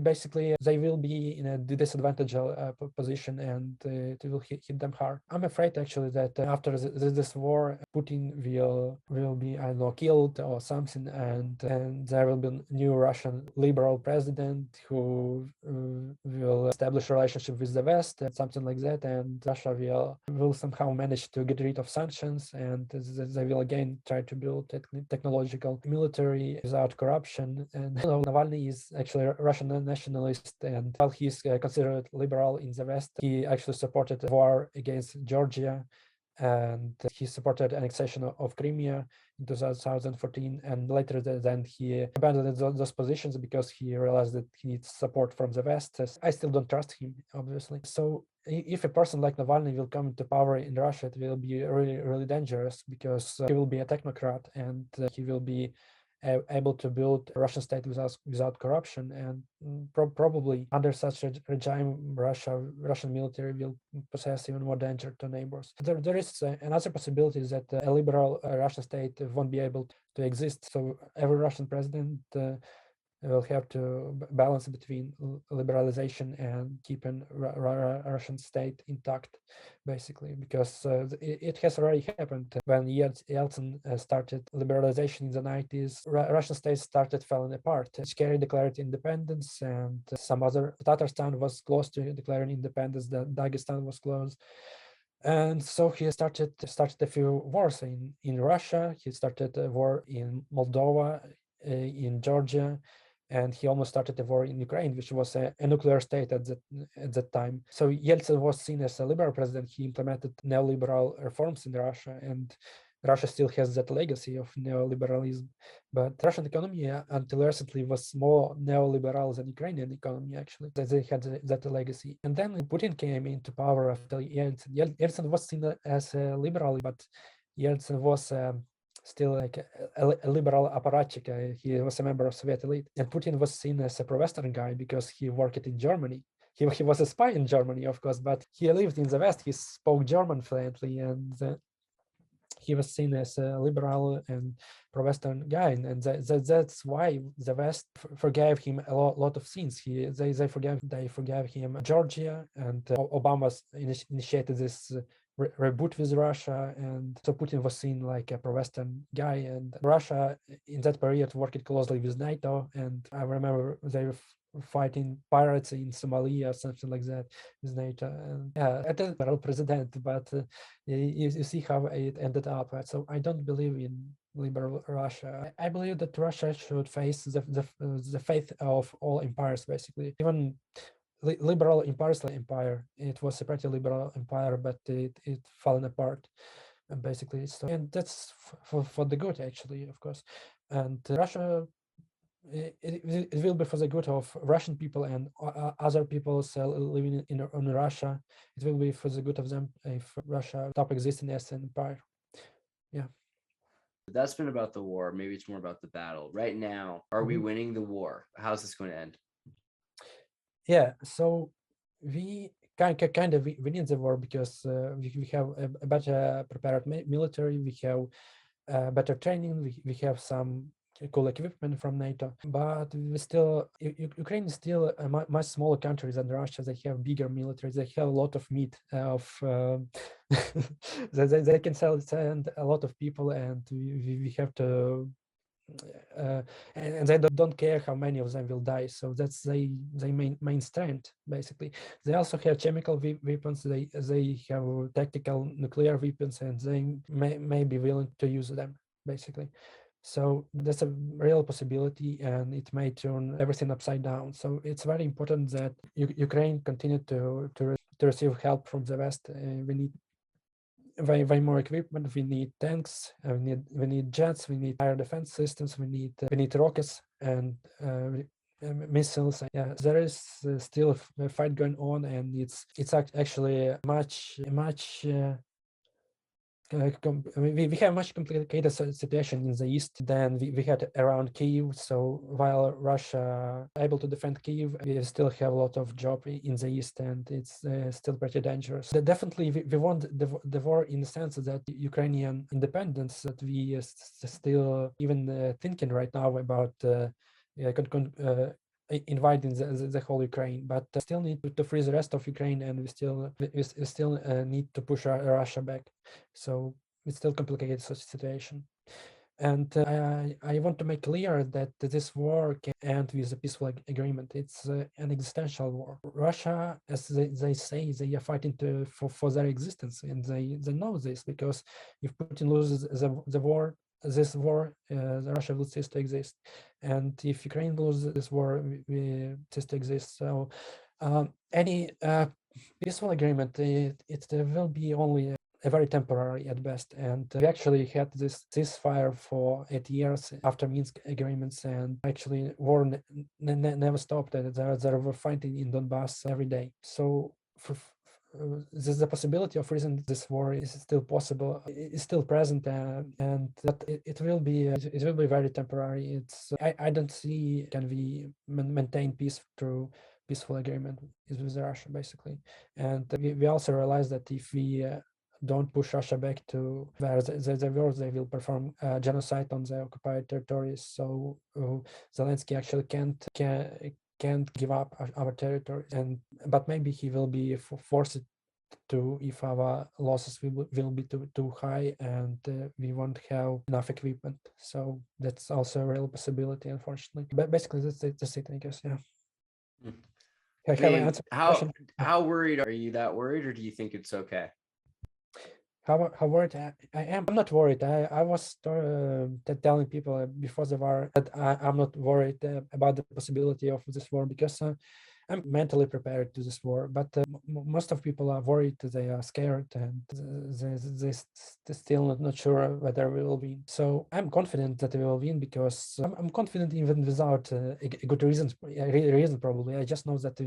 basically they will be in a disadvantaged position, and it will hit them hard. I'm afraid actually that after this war, Putin will be, I don't know, killed or something, and there will be a new Russian liberal president who will establish a relationship with the West and something like that, and Russia will somehow manage to get rid of sanctions, and they will again try to build technological military without corruption. And Navalny is actually a Russian nationalist, and while he's considered liberal in the West, he actually supported the war against Georgia, and he supported annexation of Crimea in 2014, and later then he abandoned those positions because he realized that he needs support from the West. I still don't trust him, obviously. So if a person like Navalny will come to power in Russia, it will be really, really dangerous, because he will be a technocrat, and he will be able to build a Russian state without corruption, and probably under such a regime, Russian military will possess even more danger to neighbors. There is another possibility that a liberal Russian state won't be able to exist. So every Russian president will have to balance between liberalization and keeping Russian state intact, basically, because it has already happened. When Yeltsin started liberalization in the 90s, Russian state started falling apart. Ichkeria declared independence, and some other, Tatarstan was close to declaring independence, Dagestan was close. And so he started a few wars in Russia. He started a war in Moldova, in Georgia, and he almost started a war in Ukraine, which was a nuclear state at that time. So Yeltsin was seen as a liberal president. He implemented neoliberal reforms in Russia, and Russia still has that legacy of neoliberalism. But Russian economy until recently was more neoliberal than Ukrainian economy, actually. They had that legacy. And then Putin came into power after Yeltsin. Yeltsin was seen as a liberal, but Yeltsin was still like a liberal apparatchik. He was a member of Soviet elite. And Putin was seen as a pro-Western guy because he worked in Germany. He was a spy in Germany, of course, but he lived in the West. He spoke German fluently, and he was seen as a liberal and pro-Western guy, and that's why the West forgave him a lot of things. They forgave him Georgia, and Obama initiated this reboot with Russia, and so Putin was seen like a pro-Western guy, and Russia in that period worked closely with NATO, and I remember they were fighting pirates in Somalia or something like that with NATO. And yeah, at the liberal president, but you see how it ended up. So I don't believe in liberal Russia. I believe that Russia should face the fate of all empires, basically. Even liberal empires like empire, it was a pretty liberal empire, but it fallen apart, basically. So, and that's for the good, actually, of course. And Russia, it will be for the good of Russian people and other people living in Russia. It will be for the good of them if Russia stop existing as an empire. Yeah. That's been about the war. Maybe it's more about the battle. Right now, are we winning the war? How's this going to end? Yeah, so we kind of win the war because we have a better prepared military, we have better training, we have some cool equipment from NATO, but we still, Ukraine is still a much smaller country than Russia. They have bigger military, they have a lot of meat of they can send a lot of people, and we have to and they don't care how many of them will die. So that's their main strength, basically. They also have chemical weapons, they have tactical nuclear weapons, and they may be willing to use them, basically. So that's a real possibility, and it may turn everything upside down. So it's very important that Ukraine continue to receive help from the West. We need way more equipment. We need tanks. We need jets. We need air defense systems. We need rockets and missiles. Yeah, there is still a fight going on, and it's actually much. We have much complicated situation in the east than we had around Kyiv. So while Russia able to defend Kyiv, we still have a lot of job in the east, and it's still pretty dangerous. Definitely, we want the war in the sense that Ukrainian independence, that we still even thinking right now about invading the whole Ukraine, but still need to free the rest of Ukraine, and we still need to push Russia back. So it's still complicated such situation. And I want to make clear that this war can end with a peaceful agreement. It's an existential war. Russia, as they say, they are fighting for their existence, and they know this, because if Putin loses the war, Russia will cease to exist, and if Ukraine loses this war, we cease to exist. So any peaceful agreement, it will be only a very temporary at best. And we actually had this ceasefire for 8 years after Minsk agreements, and actually war never stopped. They were fighting in Donbass every day. So there's the possibility of reason this war is still possible, is still present, and that it will be very temporary. I don't see can we maintain peace through peaceful agreement with Russia, basically. And we also realize that if we don't push Russia back to where the wars, they will perform genocide on the occupied territories. So Zelensky actually can't give up our territory, but maybe he will be forced to if our losses will be too high, and we won't have enough equipment. So that's also a real possibility, unfortunately. But basically, that's it, I guess. Yeah. How worried are you? That worried, or do you think it's okay? How worried I am? I'm not worried. I was telling people before the war that I'm not worried about the possibility of this war, because I'm mentally prepared to this war. But most of people are worried. They are scared, and they're still not sure whether we will win. So I'm confident that we will win, because I'm confident even without a good reason probably. I just know that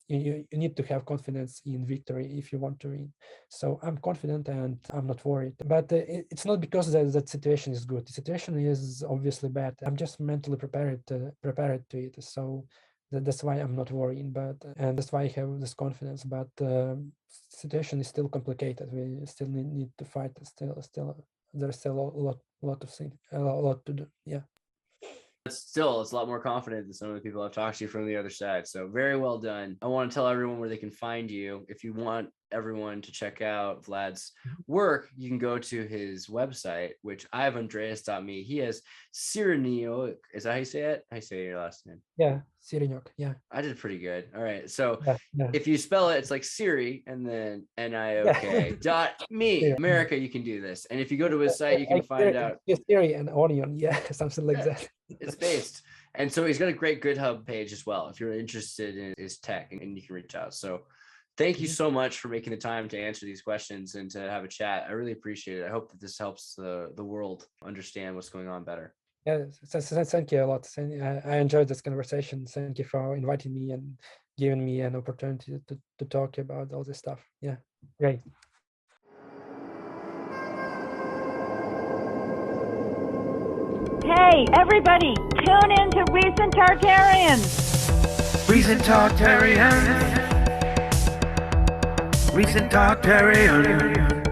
you need to have confidence in victory if you want to win. So I'm confident and I'm not worried. But it's not because that situation is good. The situation is obviously bad. I'm just mentally prepared to it. So that's why I'm not worrying, and that's why I have this confidence. But situation is still complicated. We still need to fight. There's still a lot of things, a lot to do. Yeah. It's a lot more confident than some of the people I've talked to from the other side. So very well done. I want to tell everyone where they can find you. If you want everyone to check out Vlad's work, you can go to his website, which I have Andreas.me. He has Siriniok. Is that how you say it? How you say your last name? Yeah, Siriniok. Yeah. I did pretty good. All right. So yeah. If you spell it, it's like Siri and then NIOK.me. America, you can do this. And if you go to his site, you can find out. Siri and Onion. Yeah, something like that. It's based. And so he's got a great GitHub page as well if you're interested in his tech, and you can reach out. So thank you so much for making the time to answer these questions and to have a chat. I really appreciate it. I hope that this helps the world understand what's going on better. Yeah, thank you a lot. I enjoyed this conversation. Thank you for inviting me and giving me an opportunity to talk about all this stuff. Yeah, great. Hey, everybody, tune in to Recent Tartarians. Recent Tartarians. Recent Tartarians.